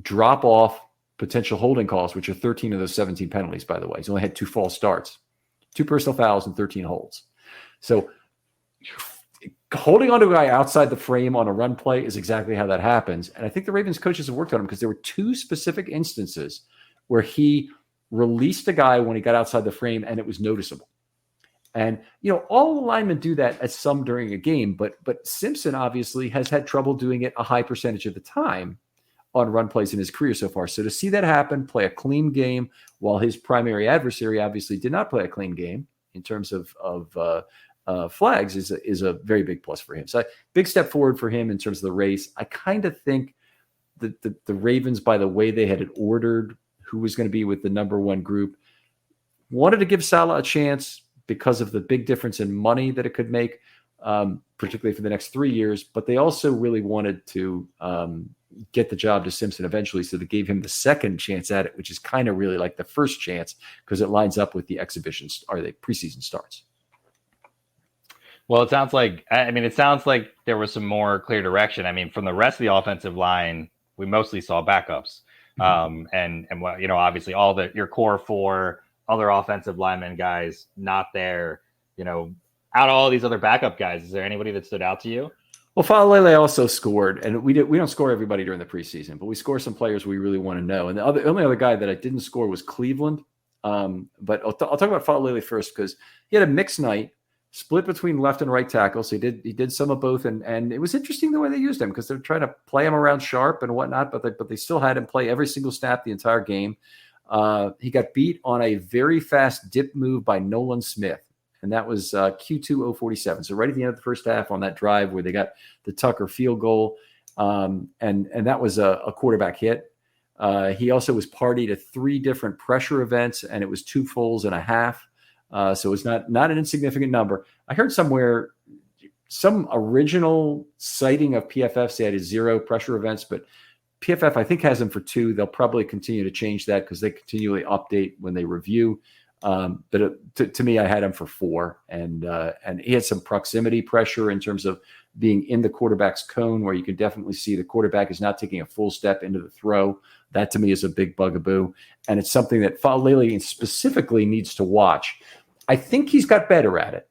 drop off potential holding calls, which are 13 of those 17 penalties, by the way. He's only had 2 false starts, 2 personal fouls, and 13 holds. So holding onto a guy outside the frame on a run play is exactly how that happens. And I think the Ravens coaches have worked on him because there were 2 specific instances where he released a guy when he got outside the frame and it was noticeable. And, all the linemen do that at some during a game, but Simpson obviously has had trouble doing it a high percentage of the time on run plays in his career so far. So to see that happen, play a clean game, while his primary adversary obviously did not play a clean game in terms of flags, is a very big plus for him. So big step forward for him in terms of the race. I kind of think that the Ravens, by the way they had ordered who was going to be with the number 1 group, wanted to give Saleh a chance because of the big difference in money that it could make, particularly for the next 3 years. But they also really wanted to get the job to Simpson eventually. So they gave him the second chance at it, which is kind of really like the first chance because it lines up with the exhibitions or the preseason starts. Well, it sounds like there was some more clear direction. I mean, from the rest of the offensive line, we mostly saw backups. And obviously your core four other offensive linemen guys not there, out of all these other backup guys, is there anybody that stood out to you? Well, Falele also scored, and we don't score everybody during the preseason, but we score some players we really want to know. And the only other guy that I didn't score was Cleveland. But I'll talk about Falele first because he had a mixed night, split between left and right tackle. So he did some of both, and it was interesting the way they used him because they're trying to play him around sharp and whatnot, but they still had him play every single snap the entire game. He got beat on a very fast dip move by Nolan Smith. And that was Q2-047. So right at the end of the first half on that drive where they got the Tucker field goal, and that was a quarterback hit. He also was party to 3 different pressure events, and it was 2 fulls and a half. So it's not an insignificant number. I heard somewhere some original citing of PFF said is 0 pressure events, but PFF I think has them for 2. They'll probably continue to change that because they continually update when they review. But to me, I had him for 4, and he had some proximity pressure in terms of being in the quarterback's cone, where you can definitely see the quarterback is not taking a full step into the throw. That to me is a big bugaboo, and it's something that Falele specifically needs to watch. I think he's got better at it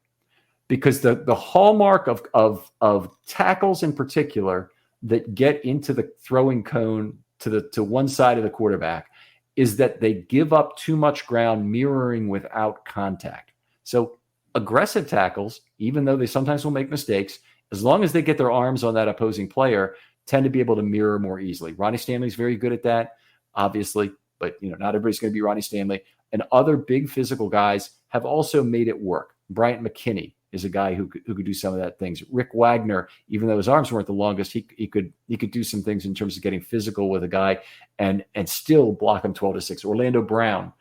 because the hallmark of tackles in particular that get into the throwing cone to one side of the quarterback is that they give up too much ground mirroring without contact. So aggressive tackles, even though they sometimes will make mistakes, as long as they get their arms on that opposing player, tend to be able to mirror more easily. Ronnie Stanley's very good at that, obviously, but not everybody's going to be Ronnie Stanley. And other big physical guys have also made it work. Bryant McKinney is a guy who could do some of that things. Rick Wagner, even though his arms weren't the longest, he could do some things in terms of getting physical with a guy and still block him 12-6. Orlando Brown,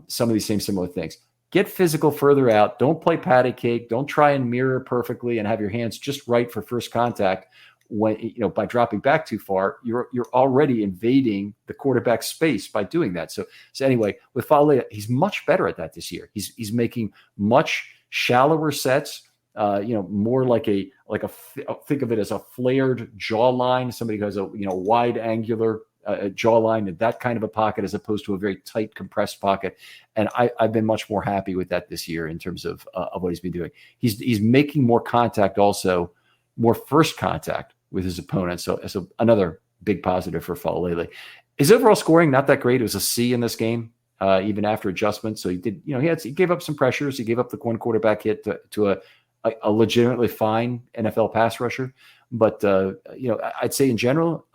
some of these same similar things. Get physical further out. Don't play patty cake. Don't try and mirror perfectly and have your hands just right for first contact. When by dropping back too far, you're already invading the quarterback's space by doing that. So anyway, with Falele, he's much better at that this year. He's making much shallower sets, more like think of it as a flared jawline. Somebody who has a wide angular jawline and that kind of a pocket, as opposed to a very tight compressed pocket. And I've been much more happy with that this year in terms of what he's been doing. He's making more contact, also more first contact with his opponent. So another big positive for Falele. His overall scoring, not that great. It was a C in this game. Even after adjustments. So he did, he gave up some pressures. He gave up the one quarterback hit to a legitimately fine NFL pass rusher. But, I'd say in general,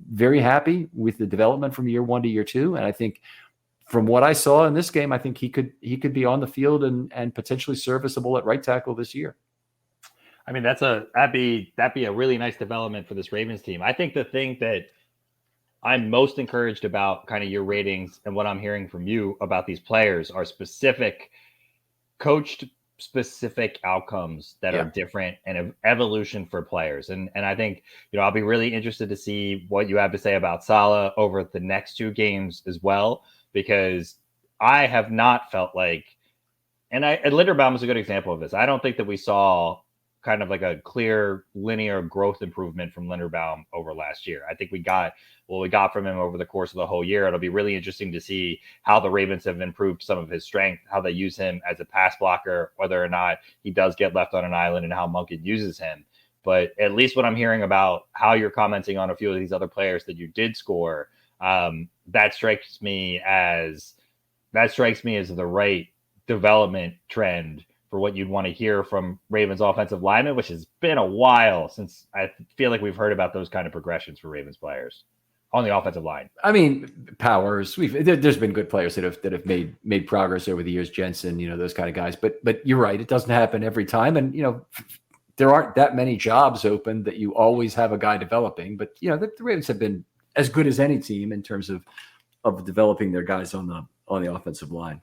very happy with the development from year 1 to year 2. And I think from what I saw in this game, I think he could be on the field and potentially serviceable at right tackle this year. I mean, that'd be a really nice development for this Ravens team. I think the thing that I'm most encouraged about kind of your ratings and what I'm hearing from you about these players are specific coached specific outcomes that are different and an evolution for players. And I think, I'll be really interested to see what you have to say about Saleh over the next 2 games as well, because I have not felt like, and Linderbaum is a good example of this. I don't think that we saw kind of like a clear linear growth improvement from Linderbaum over last year. I think we got what we got from him over the course of the whole year. It'll be really interesting to see how the Ravens have improved some of his strength, how they use him as a pass blocker, whether or not he does get left on an island, and how Monken uses him. But at least what I'm hearing about how you're commenting on a few of these other players that you did score, that strikes me as the right development trend for what you'd want to hear from Ravens offensive linemen, which has been a while since I feel like we've heard about those kind of progressions for Ravens players on the offensive line. I mean, Powers, there's been good players that have made progress over the years. Jensen, those kind of guys, but you're right. It doesn't happen every time. And, there aren't that many jobs open that you always have a guy developing, but the Ravens have been as good as any team in terms of developing their guys on the offensive line.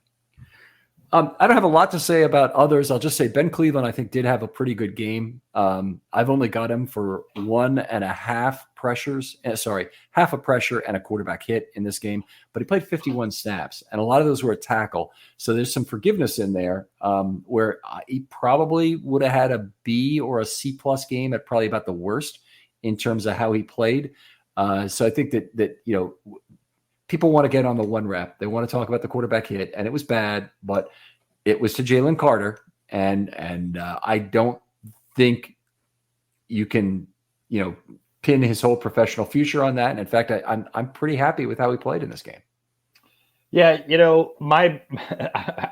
I don't have a lot to say about others. I'll just say Ben Cleveland, I think, did have a pretty good game. I've only got him for 1.5 pressures. Half a pressure and a quarterback hit in this game. But he played 51 snaps, and a lot of those were a tackle. So there's some forgiveness in there where he probably would have had a B or a C plus game at probably about the worst in terms of how he played. So I think that people want to get on the one rep. They want to talk about the quarterback hit, and it was bad, but it was to Jalen Carter, and I don't think you can, pin his whole professional future on that. And in fact, I'm pretty happy with how he played in this game. Yeah,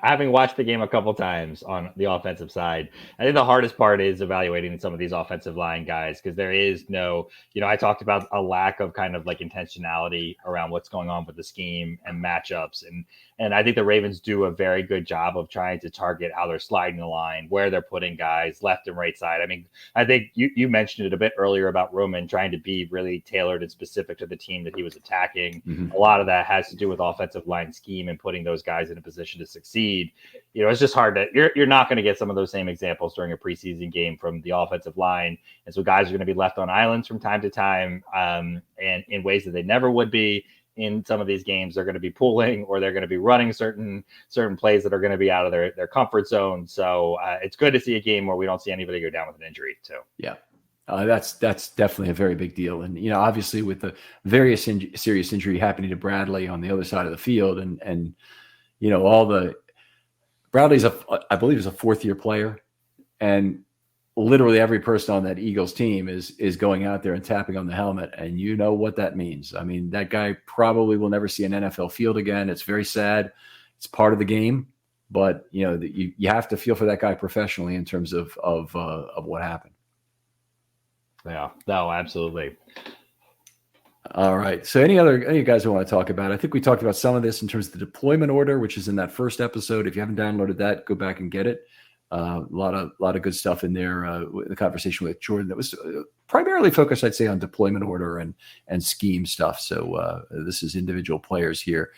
having watched the game a couple times on the offensive side, I think the hardest part is evaluating some of these offensive line guys because there is no, I talked about a lack of kind of like intentionality around what's going on with the scheme and matchups. And I think the Ravens do a very good job of trying to target how they're sliding the line, where they're putting guys left and right side. I mean, I think you mentioned it a bit earlier about Roman trying to be really tailored and specific to the team that he was attacking. Mm-hmm. A lot of that has to do with offensive line scheme and putting those guys in a position to succeed. It's just hard to, you're not going to get some of those same examples during a preseason game from the offensive line. And so guys are going to be left on islands from time to time and in ways that they never would be. In some of these games, they're going to be pulling or they're going to be running certain plays that are going to be out of their comfort zone. So it's good to see a game where we don't see anybody go down with an injury too. Yeah. That's definitely a very big deal. And, obviously with the various serious injury happening to Bradley on the other side of the field and Bradley's I believe is a 4th-year player, and literally every person on that Eagles team is going out there and tapping on the helmet. And you know what that means. I mean, that guy probably will never see an NFL field again. It's very sad. It's part of the game, but you have to feel for that guy professionally in terms of what happened. Yeah, no, absolutely. All right. So any guys who want to talk about it? I think we talked about some of this in terms of the deployment order, which is in that first episode. If you haven't downloaded that, go back and get it. A lot of good stuff in there. The conversation with Jordan that was primarily focused, I'd say, on deployment order and scheme stuff. So this is individual players here.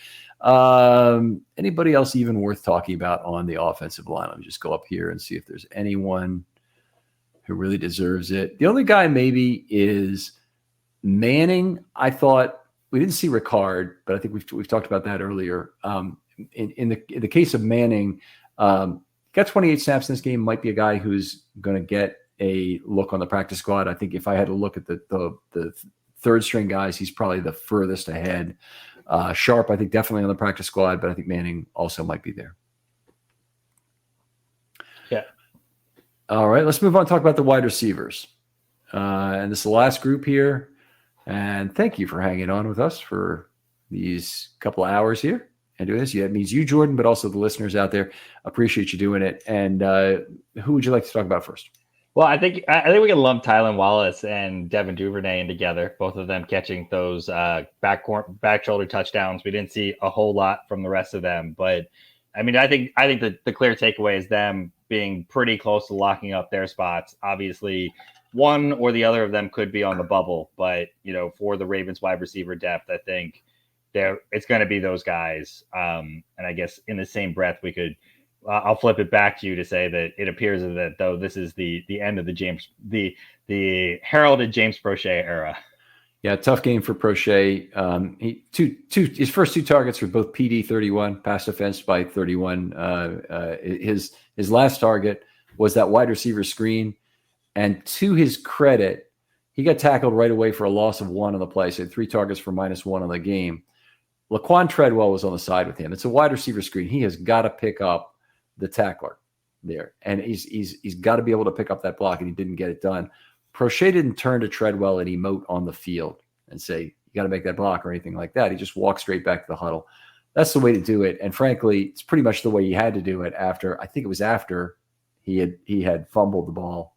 Anybody else even worth talking about on the offensive line? Let me just go up here and see if there's anyone who really deserves it. The only guy maybe is Manning. I thought we didn't see Ricard, but I think we've talked about that earlier. In the case of Manning. Got 28 snaps in this game, might be a guy who's going to get a look on the practice squad. I think if I had to look at the third string guys, he's probably the furthest ahead. Sharp, I think, definitely on the practice squad, but I think Manning also might be there. Yeah. All right, let's move on and talk about the wide receivers. And this is the last group here. And thank you for hanging on with us for these couple of hours here. And do this. Yeah, it means you, Jordan, but also the listeners out there. Appreciate you doing it. And who would you like to talk about first? Well, I think we can lump Tylan Wallace and Devin Duvernay in together. Both of them catching those back shoulder touchdowns. We didn't see a whole lot from the rest of them, but I mean, I think the clear takeaway is them being pretty close to locking up their spots. Obviously, one or the other of them could be on the bubble, but for the Ravens wide receiver depth, I think it's going to be those guys. And I guess in the same breath, we could, I'll flip it back to you to say that it appears that though this is the end of the heralded James Prochet era. Yeah, tough game for Prochet. His first 2 targets were both PD 31, pass defense by 31. His last target was that wide receiver screen, and to his credit, he got tackled right away for a loss of 1 on the play. So he had 3 targets for -1 on the game. Laquan Treadwell was on the side with him. It's a wide receiver screen. He has got to pick up the tackler there, and he's got to be able to pick up that block, and he didn't get it done. Prochet didn't turn to Treadwell and emote on the field and say, you got to make that block or anything like that. He just walked straight back to the huddle. That's the way to do it. And frankly, it's pretty much the way he had to do it after he had fumbled the ball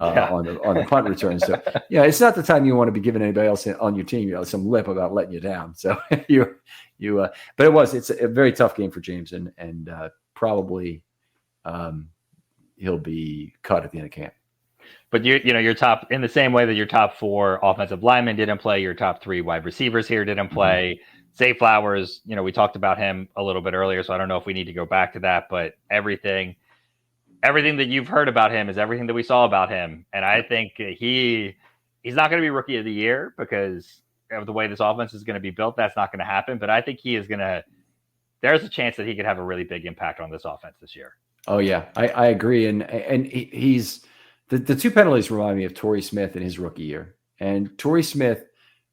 on the punt return. So yeah, it's not the time you want to be giving anybody else on your team, some lip about letting you down. So but it's a very tough game for James, and probably he'll be cut at the end of camp. But your top, in the same way that your top 4 offensive linemen didn't play, your top 3 wide receivers here didn't play. Zay Flowers, we talked about him a little bit earlier, so I don't know if we need to go back to that, but everything that you've heard about him is everything that we saw about him. And I think he's not going to be rookie of the year because of the way this offense is going to be built. That's not going to happen. But I think there's a chance that he could have a really big impact on this offense this year. Oh yeah, I agree. And he's the two penalties remind me of Torrey Smith in his rookie year. And Torrey Smith,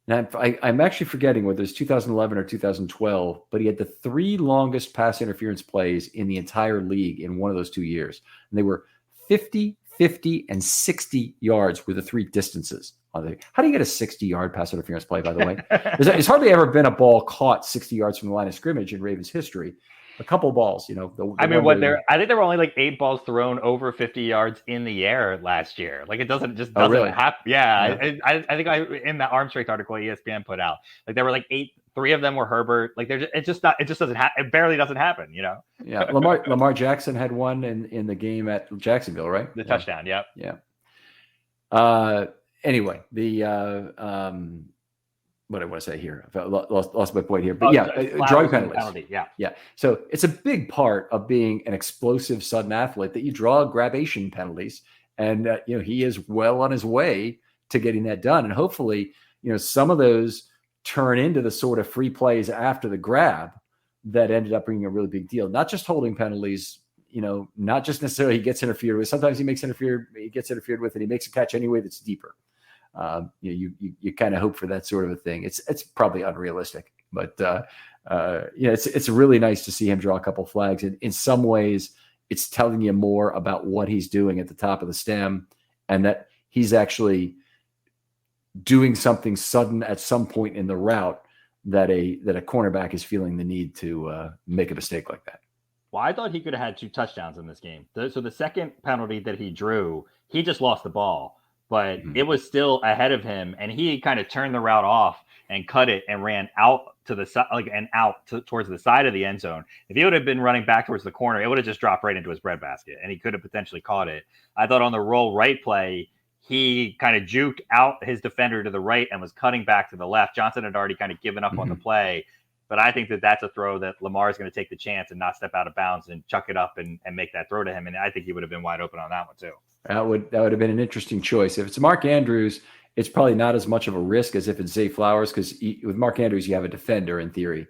and I'm actually forgetting whether it's 2011 or 2012, but he had the 3 longest pass interference plays in the entire league in one of those 2 years. And they were 50, 50, and 60 yards were the 3 distances. How do you get a 60-yard pass interference play, by the way? There's hardly ever been a ball caught 60 yards from the line of scrimmage in Ravens history. A couple balls, I think there were only like 8 balls thrown over 50 yards in the air last year. Like it doesn't really happen. Yeah. I think in the arm strength article ESPN put out, like there were like 8, 3 of them were Herbert. Like it just doesn't happen. It barely doesn't happen, Yeah. Lamar Jackson had one in the game at Jacksonville, right? The touchdown. Yep. Yeah. Anyway, what I want to say here, I lost my point here, but drawing penalties. Yeah. So it's a big part of being an explosive sudden athlete that you draw grabation penalties, and he is well on his way to getting that done. And hopefully, some of those turn into the sort of free plays after the grab that ended up being a really big deal. Not just holding penalties, not just necessarily he gets interfered with. Sometimes he gets interfered with, and he makes a catch anyway that's deeper. You kind of hope for that sort of a thing. It's probably unrealistic, but it's really nice to see him draw a couple flags. And in some ways, it's telling you more about what he's doing at the top of the stem, and that he's actually doing something sudden at some point in the route that a cornerback is feeling the need to make a mistake like that. Well, I thought he could have had 2 touchdowns in this game. So the second penalty that he drew, he just lost the ball. But it was still ahead of him, and he kind of turned the route off and cut it and ran out to the side, towards the side of the end zone. If he would have been running back towards the corner, it would have just dropped right into his breadbasket, and he could have potentially caught it. I thought on the roll right play, he kind of juked out his defender to the right and was cutting back to the left. Johnson had already kind of given up on the play, but I think that that's a throw that Lamar is going to take the chance and not step out of bounds and chuck it up and make that throw to him. And I think he would have been wide open on that one too. That would have been an interesting choice. If it's Mark Andrews, it's probably not as much of a risk as if it's Zay Flowers, because with Mark Andrews, you have a defender in theory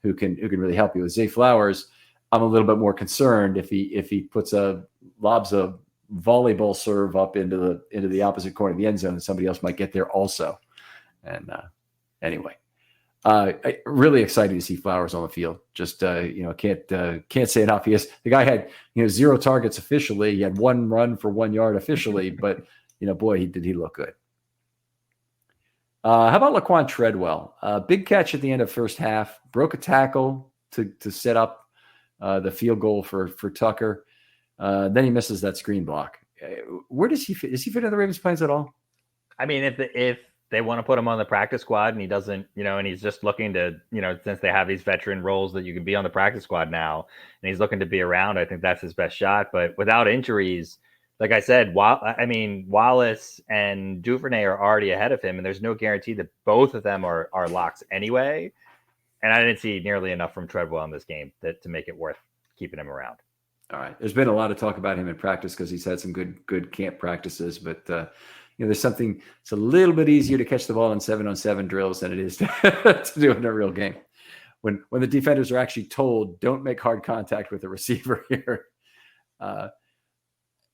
who can really help you. With Zay Flowers, I'm a little bit more concerned if he lobs a volleyball serve up into the opposite corner of the end zone, and somebody else might get there also. And anyway, really excited to see Flowers on the field. Just can't say enough. The guy had 0 targets officially. He had 1 run for 1 yard officially, but boy, did he look good. How about Laquan Treadwell? Big catch at the end of first half, broke a tackle to set up the field goal for Tucker. Then he misses that screen block. Where does he fit? Does he fit in the Ravens' plans at all? I mean, if they want to put him on the practice squad and he doesn't, and he's just looking to, since they have these veteran roles that you can be on the practice squad now, and he's looking to be around, I think that's his best shot. But without injuries, like I said, Wallace and Duvernay are already ahead of him, and there's no guarantee that both of them are locks anyway. And I didn't see nearly enough from Treadwell in this game to make it worth keeping him around. All right. There's been a lot of talk about him in practice because he's had some good camp practices, but there's something. It's a little bit easier to catch the ball in 7-on-7 drills than it is to do it in a real game. When the defenders are actually told, don't make hard contact with the receiver here.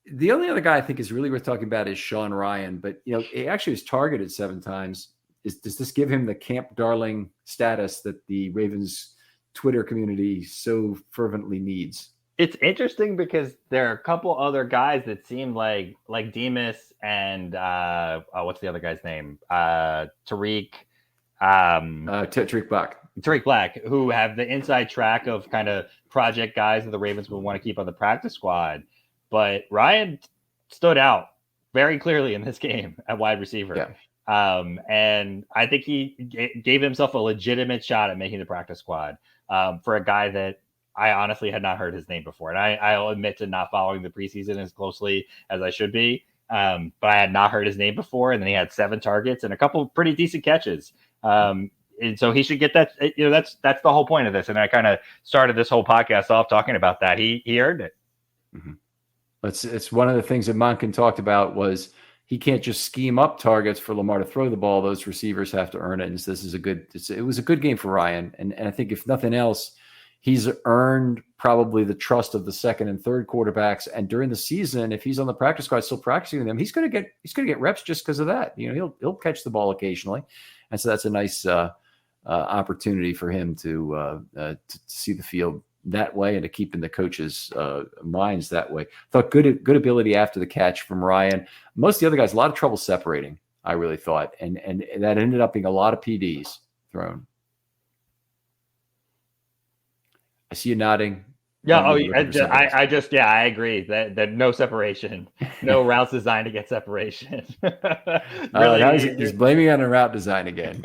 The only other guy I think is really worth talking about is Sean Ryan, but he actually was targeted 7 times. Does this give him the camp darling status that the Ravens Twitter community so fervently needs? It's interesting because there are a couple other guys that seem like Demas and what's the other guy's name? Tariq Black. Tariq Black, who have the inside track of kind of project guys that the Ravens would want to keep on the practice squad. But Ryan stood out very clearly in this game at wide receiver. Yeah. And I think he gave himself a legitimate shot at making the practice squad for a guy that I honestly had not heard his name before. And I'll admit to not following the preseason as closely as I should be. But I had not heard his name before. And then he had 7 targets and a couple pretty decent catches. and so he should get that. That's the whole point of this. And I kind of started this whole podcast off talking about that. He earned it. Mm-hmm. It's one of the things that Monken talked about was he can't just scheme up targets for Lamar to throw the ball. Those receivers have to earn it. And so it was a good game for Ryan. And I think if nothing else, he's earned probably the trust of the second and third quarterbacks. And during the season, if he's on the practice squad still practicing with them, he's going to get reps just because of that. He'll catch the ball occasionally. And so that's a nice opportunity for him to see the field that way and to keep in the coaches' minds that way. Thought good ability after the catch from Ryan. Most of the other guys, a lot of trouble separating, I really thought. And that ended up being a lot of PDs thrown. I see you nodding. Yeah. I agree that no separation, no routes designed to get separation. Really, he's blaming on a route design again.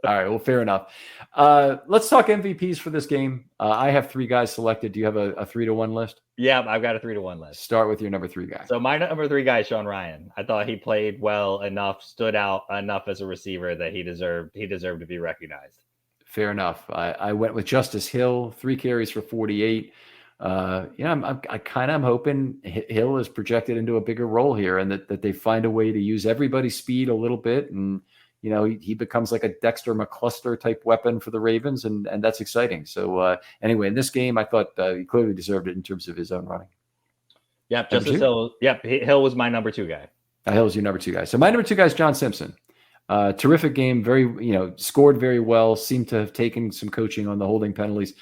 All right. Well, fair enough. Let's talk MVPs for this game. I have 3 guys selected. Do you have a 3-1 list? Yeah, I've got a 3-1 list. Start with your number 3 guy. So my number 3 guy is Sean Ryan. I thought he played well enough, stood out enough as a receiver that he deserved to be recognized. Fair enough. I went with Justice Hill, 3 carries for 48. I'm hoping Hill is projected into a bigger role here, and that they find a way to use everybody's speed a little bit, and he becomes like a Dexter McCluster type weapon for the Ravens, and that's exciting. So anyway, in this game, I thought he clearly deserved it in terms of his own running. Yep, Justice Hill. Yep, Hill was my number 2 guy. Hill was your number 2 guy. So my number 2 guy is John Simpson. Terrific game, scored very well, seemed to have taken some coaching on the holding penalties.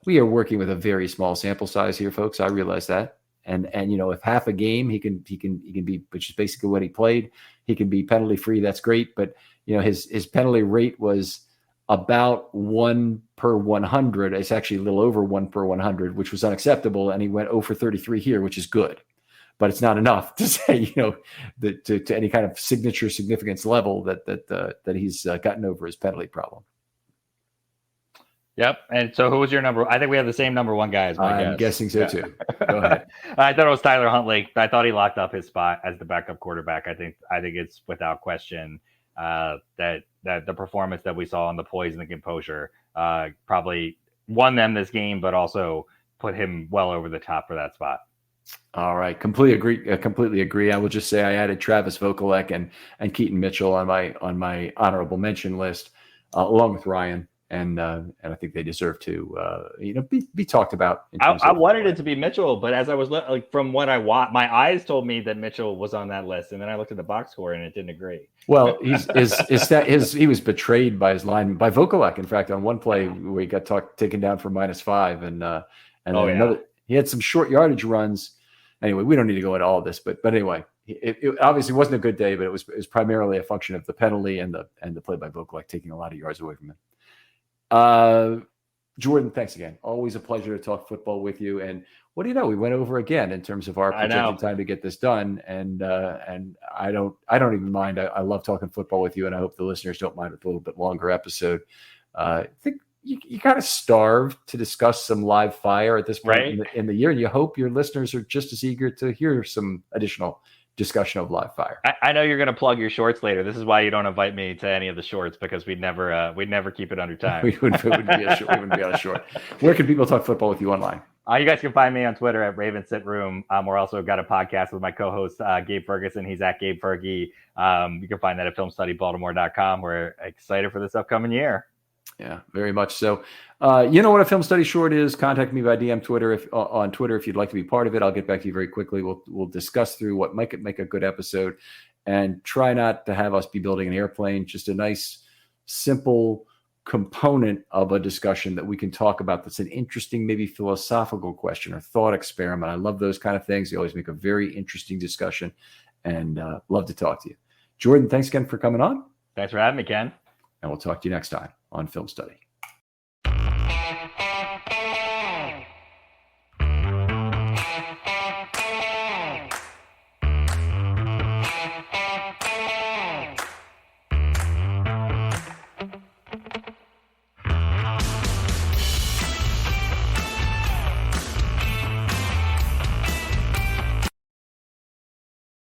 We are working with a very small sample size here, folks. I realize that. And if half a game he can be, which is basically what he played, he can be penalty free. That's great. But his penalty rate was about 1 per 100. It's actually a little over 1 per 100, which was unacceptable. And he went 0 for 33 here, which is good. But it's not enough to say, that to any kind of significance level that he's gotten over his penalty problem. Yep. And so who was your number? I think we have the same number 1 guy as my guess. I'm guessing so too. Go ahead. I thought it was Tyler Huntley. I thought he locked up his spot as the backup quarterback. I think it's without question that the performance that we saw on the poise and the composure probably won them this game, but also put him well over the top for that spot. All right. Completely agree. I will just say I added Travis Vokalek and Keaton Mitchell on my honorable mention list, along with Ryan. And I think they deserve to, be talked about. I wanted it to be Mitchell, but as I was from what I watched, my eyes told me that Mitchell was on that list, and then I looked at the box score and it didn't agree. Well, he was betrayed by his line by Vokalek. In fact, on one play where he got taken down for -5, and he had some short yardage runs. Anyway, we don't need to go into all of this, but anyway, it obviously wasn't a good day, but it was primarily a function of the penalty and the play by Vokalek taking a lot of yards away from him. Jordan, thanks again. Always a pleasure to talk football with you. And what do you know? We went over again in terms of our projected time to get this done. And I don't even mind. I love talking football with you, and I hope the listeners don't mind a little bit longer episode. I think you kind of starved to discuss some live fire at this point in the year, and you hope your listeners are just as eager to hear some additional discussion of live fire. I know you're going to plug your shorts later. This is why you don't invite me to any of the shorts, because we'd never keep it under time. we wouldn't be on a short. Where can people talk football with you online? You guys can find me on Twitter at Raven Sit Room. We're also got a podcast with my co-host Gabe Ferguson. He's at Gabe Fergie. You can find that at filmstudybaltimore.com. We're excited for this upcoming year. Yeah, very much so. You know what a Film Study short is? Contact me by DM on Twitter if you'd like to be part of it. I'll get back to you very quickly. We'll discuss through what might make a good episode, and try not to have us be building an airplane. Just a nice, simple component of a discussion that we can talk about. That's an interesting, maybe philosophical question or thought experiment. I love those kind of things. They always make a very interesting discussion, and love to talk to you. Jordan, thanks again for coming on. Thanks for having me, Ken. And we'll talk to you next time on Film Study.